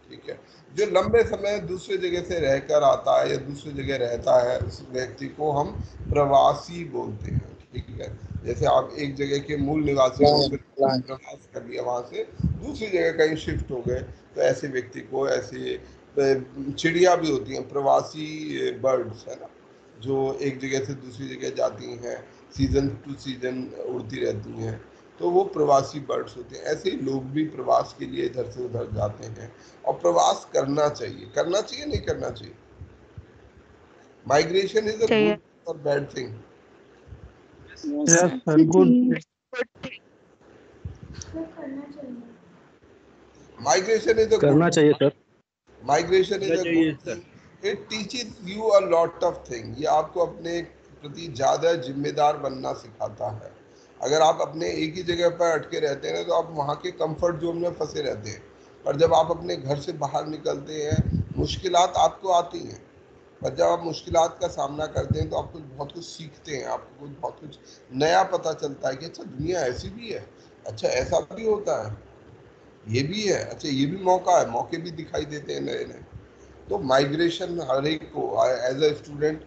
ठीक है, जो लंबे समय दूसरे जगह से रहकर आता है या दूसरी जगह रहता है, उस व्यक्ति को हम प्रवासी बोलते हैं, ठीक है। जैसे आप एक जगह के मूल निवासी हो, फिर प्रवास कर लिया, वहां से दूसरी जगह कहीं शिफ्ट हो गए, तो ऐसे व्यक्ति को, ऐसे चिड़िया भी होती हैं प्रवासी बर्ड्स, है ना, जो एक जगह से दूसरी जगह जाती हैं, सीजन टू सीजन उड़ती रहती हैं, तो वो प्रवासी बर्ड्स होते हैं। ऐसे ही लोग भी प्रवास के लिए इधर से उधर जाते हैं, और प्रवास करना चाहिए, करना चाहिए नहीं करना चाहिए? माइग्रेशन इज अ गुड और bad thing? Migration is a करना चाहिए sir. Migration is a good thing. It teaches you a lot of thing. ये आपको अपने प्रति ज़्यादा जिम्मेदार बनना सिखाता है। अगर आप अपने एक ही जगह पर अटके रहते हैं तो आप वहाँ के कंफर्ट जोन में फंसे रहते हैं, पर जब आप अपने घर से बाहर निकलते हैं, मुश्किलात आपको आती हैं, पर जब आप मुश्किलात का सामना करते हैं तो आप कुछ बहुत कुछ सीखते हैं, आपको कुछ बहुत कुछ नया पता चलता है कि अच्छा दुनिया ऐसी भी है, अच्छा ऐसा भी होता है, ये भी है, अच्छा ये भी मौका है, मौके भी दिखाई देते हैं नए नए। तो माइग्रेशन हर एक को, एज अ स्टूडेंट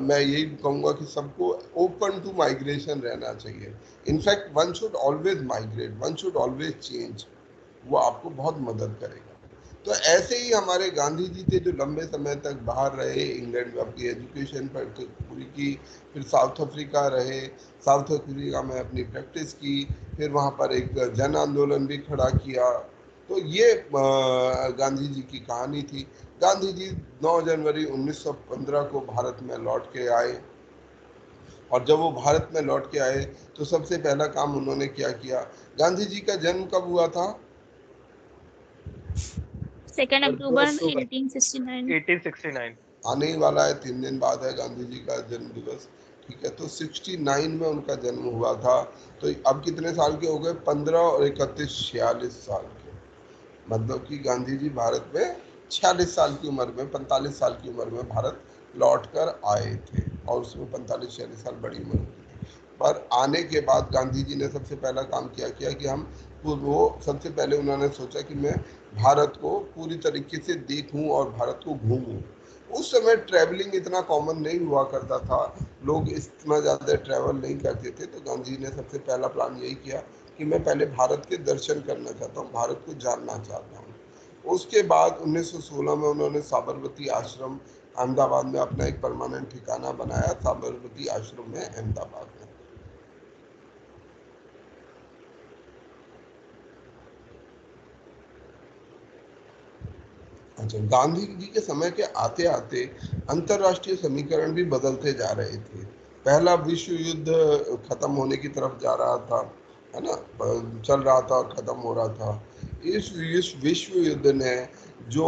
मैं यही कहूँगा कि सबको ओपन टू माइग्रेशन रहना चाहिए। In fact one should always migrate, one should always change, वो आपको बहुत मदद करेगा। तो ऐसे ही हमारे गांधी जी थे जो लंबे समय तक बाहर रहे, इंग्लैंड में अपनी एजुकेशन पर पूरी की, फिर साउथ अफ्रीका रहे, साउथ अफ्रीका में अपनी प्रैक्टिस की, फिर वहाँ पर एक जन आंदोलन भी खड़ा किया। तो ये गांधी जी की कहानी थी। गांधी जी 9 जनवरी 1915 को भारत में लौट के आए, और जब वो भारत में लौट के आए तो सबसे पहला काम उन्होंने क्या किया। गांधी जी का जन्म कब हुआ था? 2 अक्टूबर 1869। 1869। आने ही वाला है, 3 दिन बाद है गांधी जी का जन्म दिवस। ठीक है, तो 69 में उनका जन्म हुआ था। तो अब कितने साल के हो गए? 15 और 31 46 साल के। मतलब कि गांधी जी भारत में 46 साल की उम्र में, 45 साल की उम्र में भारत लौट कर आए थे, और उसमें 45-46 साल बड़ी उम्र थी। पर आने के बाद गांधी जी ने सबसे पहला काम क्या किया कि वो सबसे पहले उन्होंने सोचा कि मैं भारत को पूरी तरीके से देखूं और भारत को घूमूं। उस समय ट्रैवलिंग इतना कॉमन नहीं हुआ करता था, लोग इतना ज़्यादा ट्रैवल नहीं करते थे। तो गांधी ने सबसे पहला प्लान यही किया कि मैं पहले भारत के दर्शन करना चाहता हूँ, भारत को जानना चाहता हूँ। उसके बाद 1916 में उन्होंने साबरमती आश्रम अहमदाबाद में अपना एक परमानेंट ठिकाना बनाया, साबरमती आश्रम में अहमदाबाद में। अच्छा, गांधी जी के समय के आते आते अंतरराष्ट्रीय समीकरण भी बदलते जा रहे थे। पहला विश्व युद्ध खत्म होने की तरफ जा रहा था, है ना, चल रहा था और खत्म हो रहा था। इस विश्व युद्ध ने जो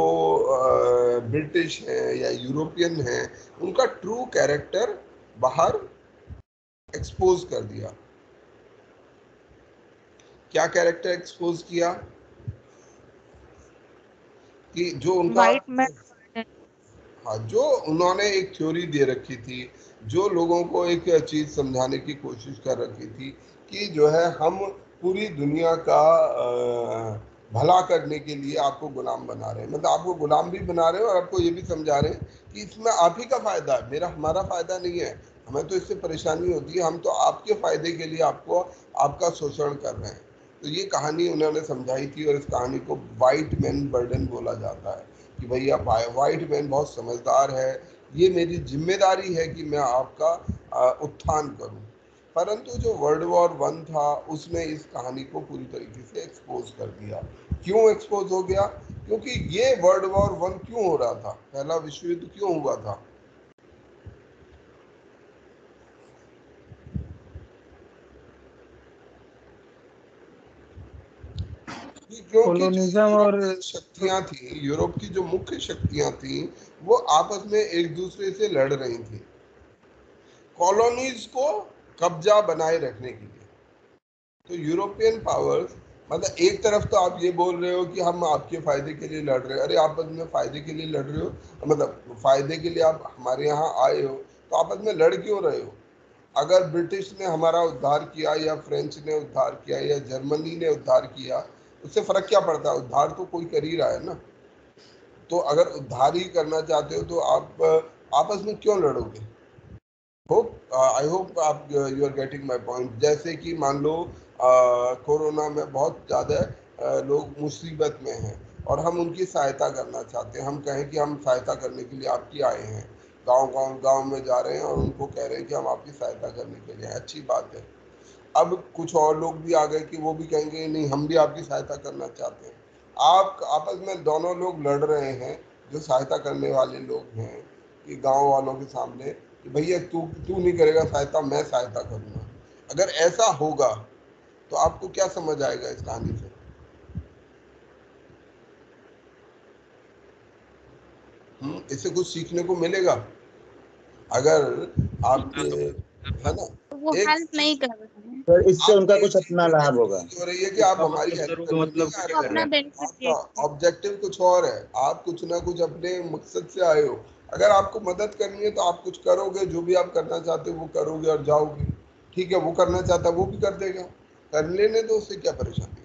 ब्रिटिश हैं या यूरोपियन हैं, उनका ट्रू कैरेक्टर बाहर एक्सपोज कर दिया। क्या कैरेक्टर एक्सपोज किया? कि जो उनका वाइट मैन, हाँ, जो उन्होंने एक थ्योरी दे रखी थी, जो लोगों को एक चीज समझाने की कोशिश कर रखी थी कि जो है हम पूरी दुनिया का भला करने के लिए आपको गुलाम बना रहे हैं, मतलब आपको गुलाम भी बना रहे हैं और आपको ये भी समझा रहे हैं कि इसमें आप ही का फायदा है, हमारा फायदा नहीं है, हमें तो इससे परेशानी होती है, हम तो आपके फायदे के लिए आपको आपका शोषण कर रहे हैं। तो ये कहानी उन्होंने समझाई थी, और इस कहानी को वाइट मैन बर्डन बोला जाता है कि भैया वाइट मैन बहुत समझदार है, ये मेरी जिम्मेदारी है कि मैं आपका उत्थान करूं। परंतु जो वर्ल्ड वॉर 1 था उसने इस कहानी को पूरी तरीके से एक्सपोज कर दिया। क्यों एक्सपोज हो गया? क्योंकि ये वर्ल्ड वॉर 1 क्यों हो रहा था, पहला विश्व युद्ध क्यों हुआ था? क्योंकि कॉलोनिज्म और शक्तियां थी, यूरोप की जो मुख्य शक्तियां थी, वो आपस में एक दूसरे से लड़ रही थी कॉलोनीज को कब्जा बनाए रखने के लिए। तो यूरोपियन पावर्स, मतलब एक तरफ तो आप ये बोल रहे हो कि हम आपके फायदे के लिए लड़ रहे हैं, अरे आपस में फायदे के लिए लड़ रहे हो, मतलब फायदे के लिए आप हमारे यहाँ आए हो, तो आपस में लड़ क्यों रहे हो? अगर ब्रिटिश ने हमारा उद्धार किया या फ्रेंच ने उद्धार किया या जर्मनी ने उद्धार किया, उससे फर्क क्या पड़ता है? उद्धार तो कोई कर ही रहा है ना। तो अगर उद्धार ही करना चाहते हो तो आप आपस में क्यों लड़ोगे? आई होप आप you are getting my point. जैसे कि मान लो कोरोना में बहुत ज़्यादा लोग मुसीबत में हैं और हम उनकी सहायता करना चाहते हैं। हम कहें कि हम सहायता करने के लिए आपकी आए हैं, गांव में जा रहे हैं और उनको कह रहे हैं कि हम आपकी सहायता करने के लिए, अच्छी बात है। अब कुछ और लोग भी आ गए कि वो भी कहेंगे नहीं, हम भी आपकी सहायता करना चाहते हैं। आप आपस में दोनों लोग लड़ रहे हैं, जो सहायता करने वाले लोग हैं, कि गांव वालों के सामने कि भैया तू नहीं करेगा सहायता, मैं सहायता करूंगा। अगर ऐसा होगा तो आपको क्या समझ आएगा इस कहानी से? इससे कुछ सीखने को मिलेगा अगर आपके, है ना, वो एक हेल्प नहीं कर रहे हैं, सर इससे उनका कुछ अपना लाभ होगा। हो रही है कि आप हमारी हेल्प करने मतलब नहीं आ वो रहे अपना हैं, बेनिफिट आपका ऑब्जेक्टिव कुछ और है, आप कुछ ना कुछ अपने मकसद से आए हो। अगर आपको मदद करनी है तो आप कुछ करोगे, जो भी आप करना चाहते हो वो करोगे और जाओगे। ठीक है, वो करना चाहता है वो भी कर देगा, कर लेने दो, उससे क्या परेशानी है।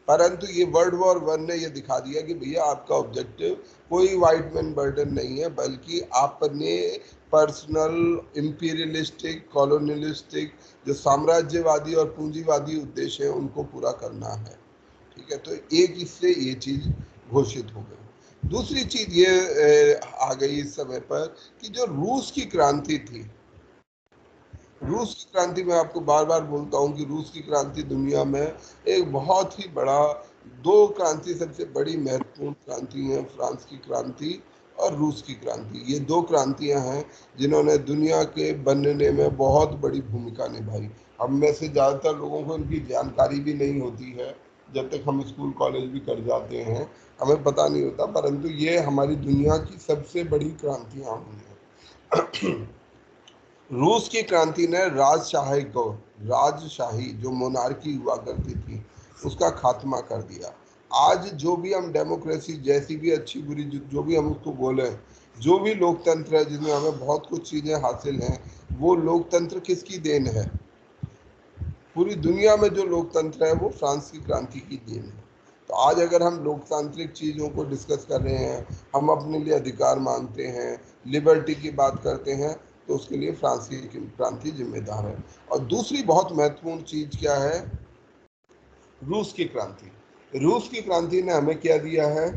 परंतु ये वर्ल्ड वॉर 1 ने ये दिखा दिया कि भैया आपका ऑब्जेक्टिव कोई वाइट मैन बर्डन नहीं है, बल्कि आपने पर्सनल इंपीरियलिस्टिक कॉलोनियलिस्टिक जो साम्राज्यवादी और पूंजीवादी उद्देश्य है उनको पूरा करना है। ठीक है, तो एक इससे ये चीज घोषित हो गई। दूसरी चीज ये आ गई इस समय पर कि जो रूस की क्रांति थी, रूस की क्रांति, मैं आपको बार बार बोलता हूँ कि रूस की क्रांति दुनिया में एक बहुत ही बड़ा दो क्रांति सबसे बड़ी महत्वपूर्ण क्रांति है, फ्रांस की क्रांति और रूस की क्रांति। ये दो क्रांतियां हैं जिन्होंने दुनिया के बनने में बहुत बड़ी भूमिका निभाई। हम में से ज़्यादातर लोगों को इनकी जानकारी भी नहीं होती है, जब तक हम स्कूल कॉलेज भी कर जाते हैं हमें पता नहीं होता, परंतु ये हमारी दुनिया की सबसे बड़ी क्रांतियां हुई हैं। रूस की क्रांति ने राजशाही जो मोनार्की हुआ करती थी उसका खात्मा कर दिया। आज जो भी हम डेमोक्रेसी जैसी भी अच्छी बुरी जो भी हम उसको बोले, जो भी लोकतंत्र है जिसमें हमें बहुत कुछ चीजें हासिल हैं, वो लोकतंत्र किसकी देन है? पूरी दुनिया में जो लोकतंत्र है वो फ्रांस की क्रांति की देन है। तो आज अगर हम लोकतांत्रिक चीज़ों को डिस्कस कर रहे हैं, हम अपने लिए अधिकार मांगते हैं, लिबर्टी की बात करते हैं, तो उसके लिए फ्रांस की क्रांति जिम्मेदार है। और दूसरी बहुत महत्वपूर्ण चीज क्या है? रूस की क्रांति। रूस की क्रांति ने हमें क्या दिया है?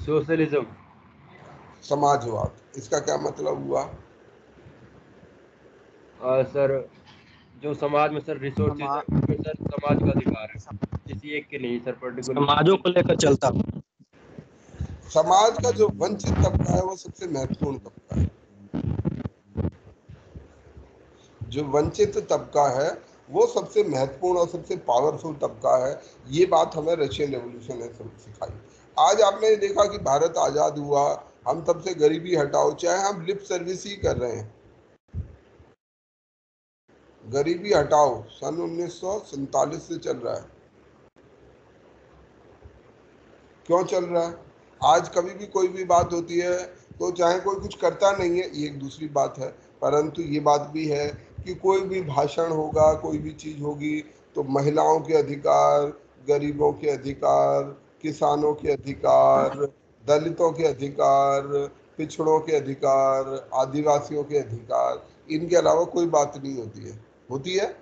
सोशलिज्म, समाजवाद। इसका क्या मतलब हुआ? सर जो समाज में सर रिसोर्सेज है उसमें सर समाज का अधिकार है, किसी एक के नहीं सर, पर्टिकुलर समाजों को लेकर चलता। समाज का जो वंचित तबका है वो सबसे महत्वपूर्ण तबका है। जो वंचित तबका है वो सबसे महत्वपूर्ण और सबसे पावरफुल तबका है। ये बात हमें रशियन रेवोल्यूशन ने सिखाई। आज आपने देखा कि भारत आजाद हुआ, हम तब से गरीबी हटाओ, चाहे हम लिप सर्विस ही कर रहे हैं, गरीबी हटाओ सन 1947 से चल रहा है। क्यों चल रहा है? आज कभी भी कोई भी बात होती है तो चाहे कोई कुछ करता नहीं है, ये एक दूसरी बात है, परंतु ये बात भी है कि कोई भी भाषण होगा, कोई भी चीज होगी, तो महिलाओं के अधिकार, गरीबों के अधिकार, किसानों के अधिकार, दलितों के अधिकार, पिछड़ों के अधिकार, आदिवासियों के अधिकार, इनके अलावा कोई बात नहीं होती है। होती है?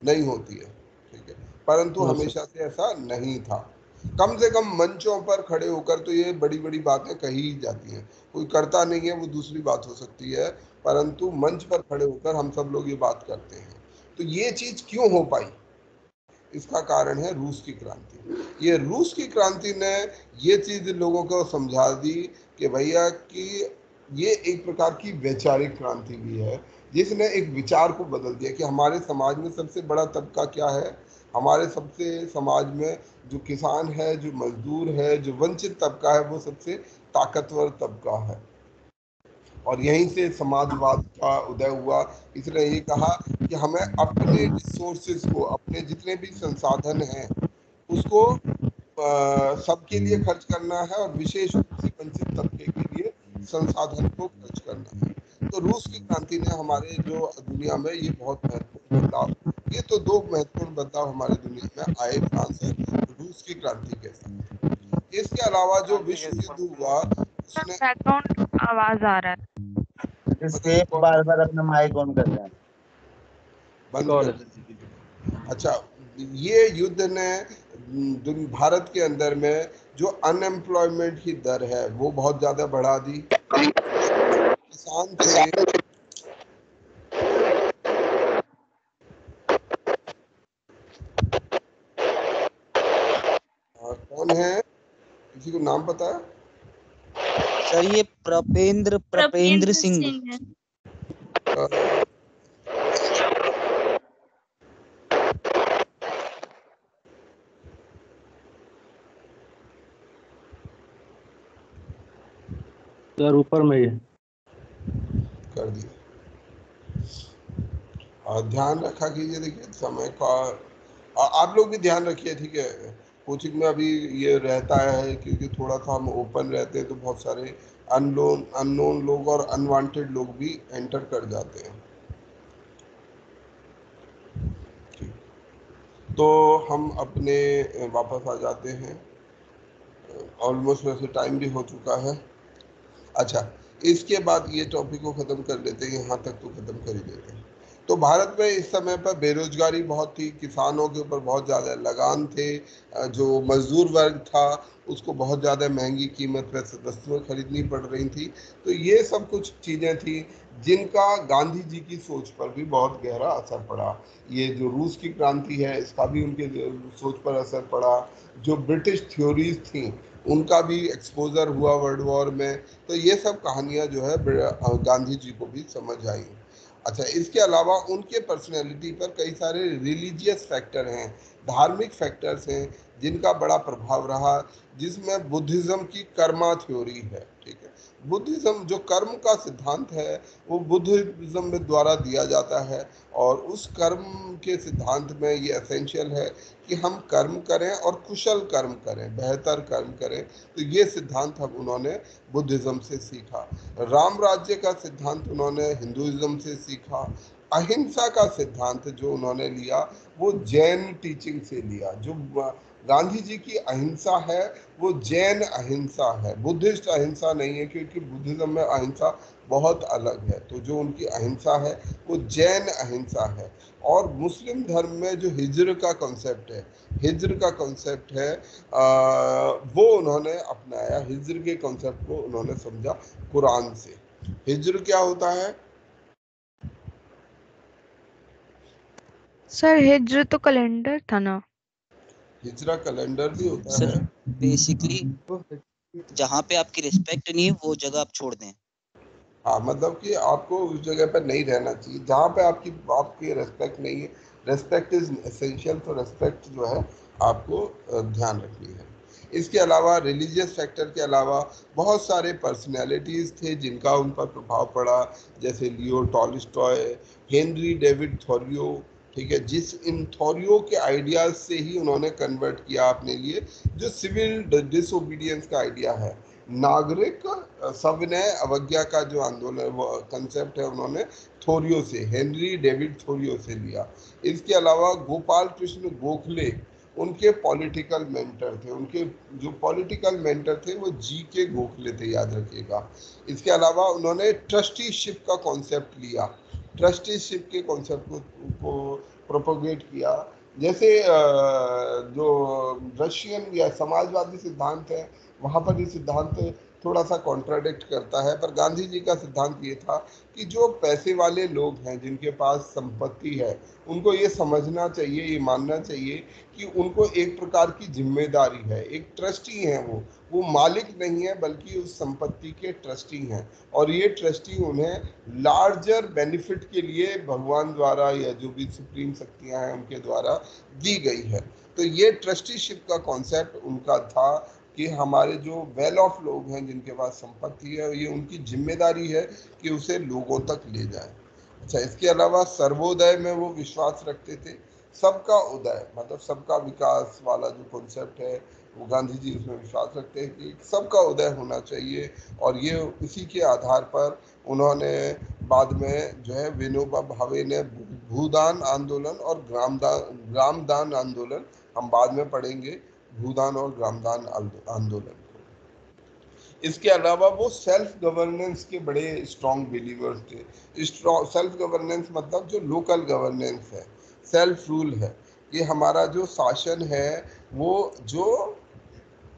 नहीं होती है, ठीक है। परंतु हमेशा से ऐसा नहीं था। कम से कम मंचों पर खड़े होकर तो ये बड़ी बड़ी बातें कही ही जाती हैं। कोई करता नहीं है वो दूसरी बात हो सकती है, परंतु मंच पर खड़े होकर हम सब लोग ये बात करते हैं। तो ये चीज क्यों हो पाई? इसका कारण है रूस की क्रांति। ये रूस की क्रांति ने ये चीज लोगों को समझा दी कि भैया कि ये एक प्रकार की वैचारिक क्रांति भी है, जिसने एक विचार को बदल दिया कि हमारे समाज में सबसे बड़ा तबका क्या है। हमारे सबसे समाज में जो किसान है, जो मजदूर है, जो वंचित तबका है, वो सबसे ताकतवर तबका है। और यहीं से समाजवाद का उदय हुआ। इसने ये कहा कि हमें अपने रिसोर्सेज को, अपने जितने भी संसाधन हैं उसको सबके लिए खर्च करना है, और विशेष रूप से वंचित तबके के लिए संसाधन को खर्च करना है। तो रूस की क्रांति ने हमारे जो दुनिया में ये बहुत महत्वपूर्ण बदलाव, ये तो दो महत्वपूर्ण बदलाव हमारे दुनिया में आए फ्रांस और रूस की क्रांति के साथ। इसके अलावा जो विश्व युद्ध हुआ उसने बैकग्राउंड आवाज आ रहा है। सेफ बार बार अपना माइक ऑन कर रहा है। बंद कर। अच्छा, ये युद्ध ने भारत के अंदर में जो अनएम्प्लॉयमेंट की दर है वो बहुत ज्यादा बढ़ा दी। किसान थे, कौन है, किसी को नाम पता है? सर ये प्रपेंद्र सिंह है। सर ऊपर में ही कर दिया। ध्यान रखा कीजिए, देखिए समय का आप लोग भी ध्यान रखिए, ठीक है। कोचिंग में अभी ये रहता है क्योंकि थोड़ा सा हम ओपन रहते हैं तो बहुत सारे अननोन लोग और अनवांटेड लोग भी एंटर कर जाते हैं। तो हम अपने वापस आ जाते हैं। ऑलमोस्ट वैसे टाइम भी हो चुका है। अच्छा, इसके बाद ये टॉपिक को ख़त्म कर लेते हैं, यहाँ तक तो ख़त्म कर ही देते हैं। तो भारत में इस समय पर बेरोजगारी बहुत थी, किसानों के ऊपर बहुत ज़्यादा लगान थे, जो मजदूर वर्ग था उसको बहुत ज़्यादा महंगी कीमत पे वस्तुएं खरीदनी पड़ रही थी। तो ये सब कुछ चीज़ें थी जिनका गांधी जी की सोच पर भी बहुत गहरा असर पड़ा। ये जो रूस की क्रांति है इसका भी उनके सोच पर असर पड़ा। जो ब्रिटिश थ्योरीज थी उनका भी एक्सपोजर हुआ वर्ल्ड वॉर में। तो ये सब कहानियाँ जो है गांधी जी को भी समझ आई। अच्छा, इसके अलावा उनके पर्सनैलिटी पर कई सारे रिलीजियस फैक्टर हैं, धार्मिक फैक्टर्स हैं जिनका बड़ा प्रभाव रहा, जिसमें बुद्धिज्म की कर्मा थ्योरी है। ठीक है, बुद्धिज्म जो कर्म का सिद्धांत है वो बुद्धिज्म में द्वारा दिया जाता है, और उस कर्म के सिद्धांत में ये एसेंशियल है कि हम कर्म करें और कुशल कर्म करें, बेहतर कर्म करें। तो ये सिद्धांत हम उन्होंने बुद्धिज्म से सीखा। राम राज्य का सिद्धांत उन्होंने हिंदुइज्म से सीखा। अहिंसा का सिद्धांत जो उन्होंने लिया वो जैन टीचिंग से लिया। जो गांधी जी की अहिंसा है वो जैन अहिंसा है, बुद्धिस्ट अहिंसा नहीं है, क्योंकि बुद्धिज्म में अहिंसा बहुत अलग है। तो जो उनकी अहिंसा है वो जैन अहिंसा है। और मुस्लिम धर्म में जो हिज्र का कॉन्सेप्ट है, हिज्र का कॉन्सेप्ट है वो उन्होंने अपनाया। हिज्र के कॉन्सेप्ट को उन्होंने समझा कुरान से। हिज्र क्या होता है? सर हिज्र तो कैलेंडर था ना? हिजरा कैलेंडर भी होता सर है। बेसिकली जहाँ पे आपकी रिस्पेक्ट नहीं है वो जगह आप छोड़ दें। हाँ, मतलब कि आपको उस जगह पर नहीं रहना चाहिए जहाँ पे आपकी रेस्पेक्ट नहीं है। रेस्पेक्ट इज एसेंशियल, तो रेस्पेक्ट जो है आपको ध्यान रखनी है। इसके अलावा रिलीजियस फैक्टर के अलावा बहुत सारे पर्सनैलिटीज़ थे जिनका उन पर प्रभाव पड़ा, जैसे लियो टॉल्स्टॉय, हेनरी डेविड थॉरियो। ठीक है, जिस इन थॉरियो के आइडियाज से ही उन्होंने कन्वर्ट किया अपने लिए जो सिविल डिसोबीडियंस का आइडिया है, नागरिक सविनय अवज्ञा का जो आंदोलन कंसेप्ट है, उन्होंने थोरियो से, हेनरी डेविड थोरियो से लिया। इसके अलावा गोपाल कृष्ण गोखले उनके पॉलिटिकल मेंटर थे। उनके जो पॉलिटिकल मेंटर थे वो जी के गोखले थे, याद रखिएगा। इसके अलावा उन्होंने ट्रस्टीशिप का कॉन्सेप्ट लिया, ट्रस्टीशिप के कॉन्सेप्ट को प्रोपोगेट किया। जैसे जो रशियन या समाजवादी सिद्धांत है वहाँ पर ये सिद्धांत थोड़ा सा कॉन्ट्राडिक्ट करता है, पर गांधी जी का सिद्धांत ये था कि जो पैसे वाले लोग हैं जिनके पास संपत्ति है उनको ये समझना चाहिए, ये मानना चाहिए कि उनको एक प्रकार की जिम्मेदारी है। एक ट्रस्टी हैं वो मालिक नहीं है बल्कि उस संपत्ति के ट्रस्टी हैं, और ये ट्रस्टी उन्हें लार्जर बेनिफिट के लिए भगवान द्वारा या जो भी सुप्रीम शक्तियां हैं उनके द्वारा दी गई है। तो ये ट्रस्टीशिप का कॉन्सेप्ट उनका था कि हमारे जो वेल ऑफ लोग हैं जिनके पास संपत्ति है, ये उनकी जिम्मेदारी है कि उसे लोगों तक ले जाए। अच्छा, इसके अलावा सर्वोदय में वो विश्वास रखते थे। सबका उदय मतलब सबका विकास वाला जो कॉन्सेप्ट है वो गांधी जी उसमें विश्वास रखते हैं कि सबका उदय होना चाहिए, और ये इसी के आधार पर उन्होंने बाद में जो है विनोबा भावे ने भूदान आंदोलन और ग्रामदान आंदोलन, हम बाद में पढ़ेंगे भूदान और ग्रामदान आंदोलन को। इसके अलावा वो सेल्फ गवर्नेंस के बड़े स्ट्रॉन्ग बिलीवर्स थे। सेल्फ गवर्नेंस मतलब जो लोकल गवर्नेंस है, सेल्फ रूल है, कि हमारा जो शासन है वो जो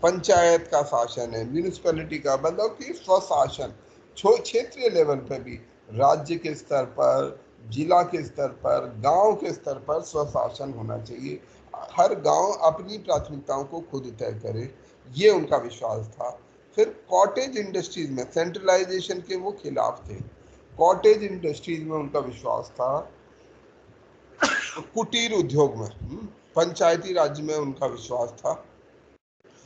पंचायत का शासन है, म्यूनिसिपैलिटी का, मतलब कि स्वशासन क्षेत्रीय लेवल पर भी, राज्य के स्तर पर, जिला के स्तर पर, गांव के स्तर पर स्वशासन होना चाहिए। हर गांव अपनी प्राथमिकताओं को खुद तय करे, ये उनका विश्वास था। फिर कॉटेज इंडस्ट्रीज में सेंट्रलाइजेशन के वो खिलाफ थे। कॉटेज इंडस्ट्रीज में उनका विश्वास था। कुटीर उद्योग में, पंचायती राज्य में उनका विश्वास था।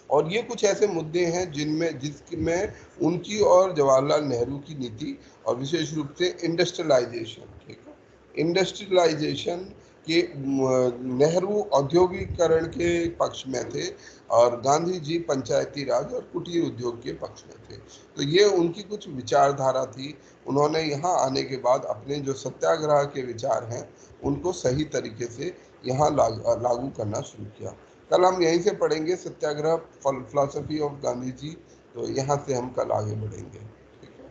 और ये कुछ ऐसे मुद्दे हैं जिसमें उनकी और जवाहरलाल नेहरू की नीति, और विशेष रूप से इंडस्ट्रियलाइजेशन, ठीक है, इंडस्ट्रियलाइजेशन के नेहरू औद्योगिकरण के पक्ष में थे और गांधी जी पंचायती राज और कुटीर उद्योग के पक्ष में थे। तो ये उनकी कुछ विचारधारा थी। उन्होंने यहाँ आने के बाद अपने जो सत्याग्रह के विचार हैं उनको सही तरीके से यहाँ लागू करना शुरू किया। कल हम यहीं से पढ़ेंगे सत्याग्रह फिलॉसफी ऑफ गांधी जी, तो यहाँ से हम कल आगे बढ़ेंगे। ठीक है,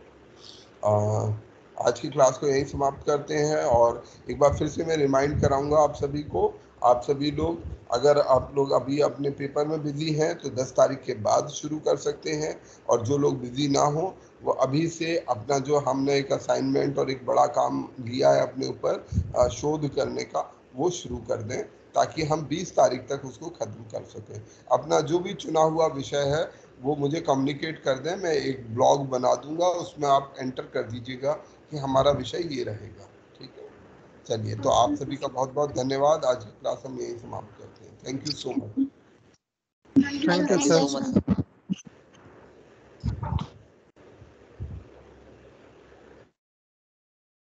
आज की क्लास को यहीं समाप्त करते हैं। और एक बार फिर से मैं रिमाइंड कराऊंगा आप सभी को, आप सभी लोग अगर आप लोग अभी अपने पेपर में बिजी हैं तो 10 तारीख के बाद शुरू कर सकते हैं, और जो लोग बिजी ना हो वो अभी से अपना जो हमने एक असाइनमेंट और एक बड़ा काम लिया है अपने ऊपर शोध करने का, वो शुरू कर दें ताकि हम 20 तारीख तक उसको खत्म कर सकें। अपना जो भी चुना हुआ विषय है वो मुझे कम्युनिकेट कर दें, मैं एक ब्लॉग बना दूंगा, उसमें आप एंटर कर दीजिएगा कि हमारा विषय ये रहेगा। ठीक है, चलिए, तो आप सभी का बहुत बहुत धन्यवाद। आज की क्लास हम यही समाप्त करते हैं। Thank you so much. Thank you sir.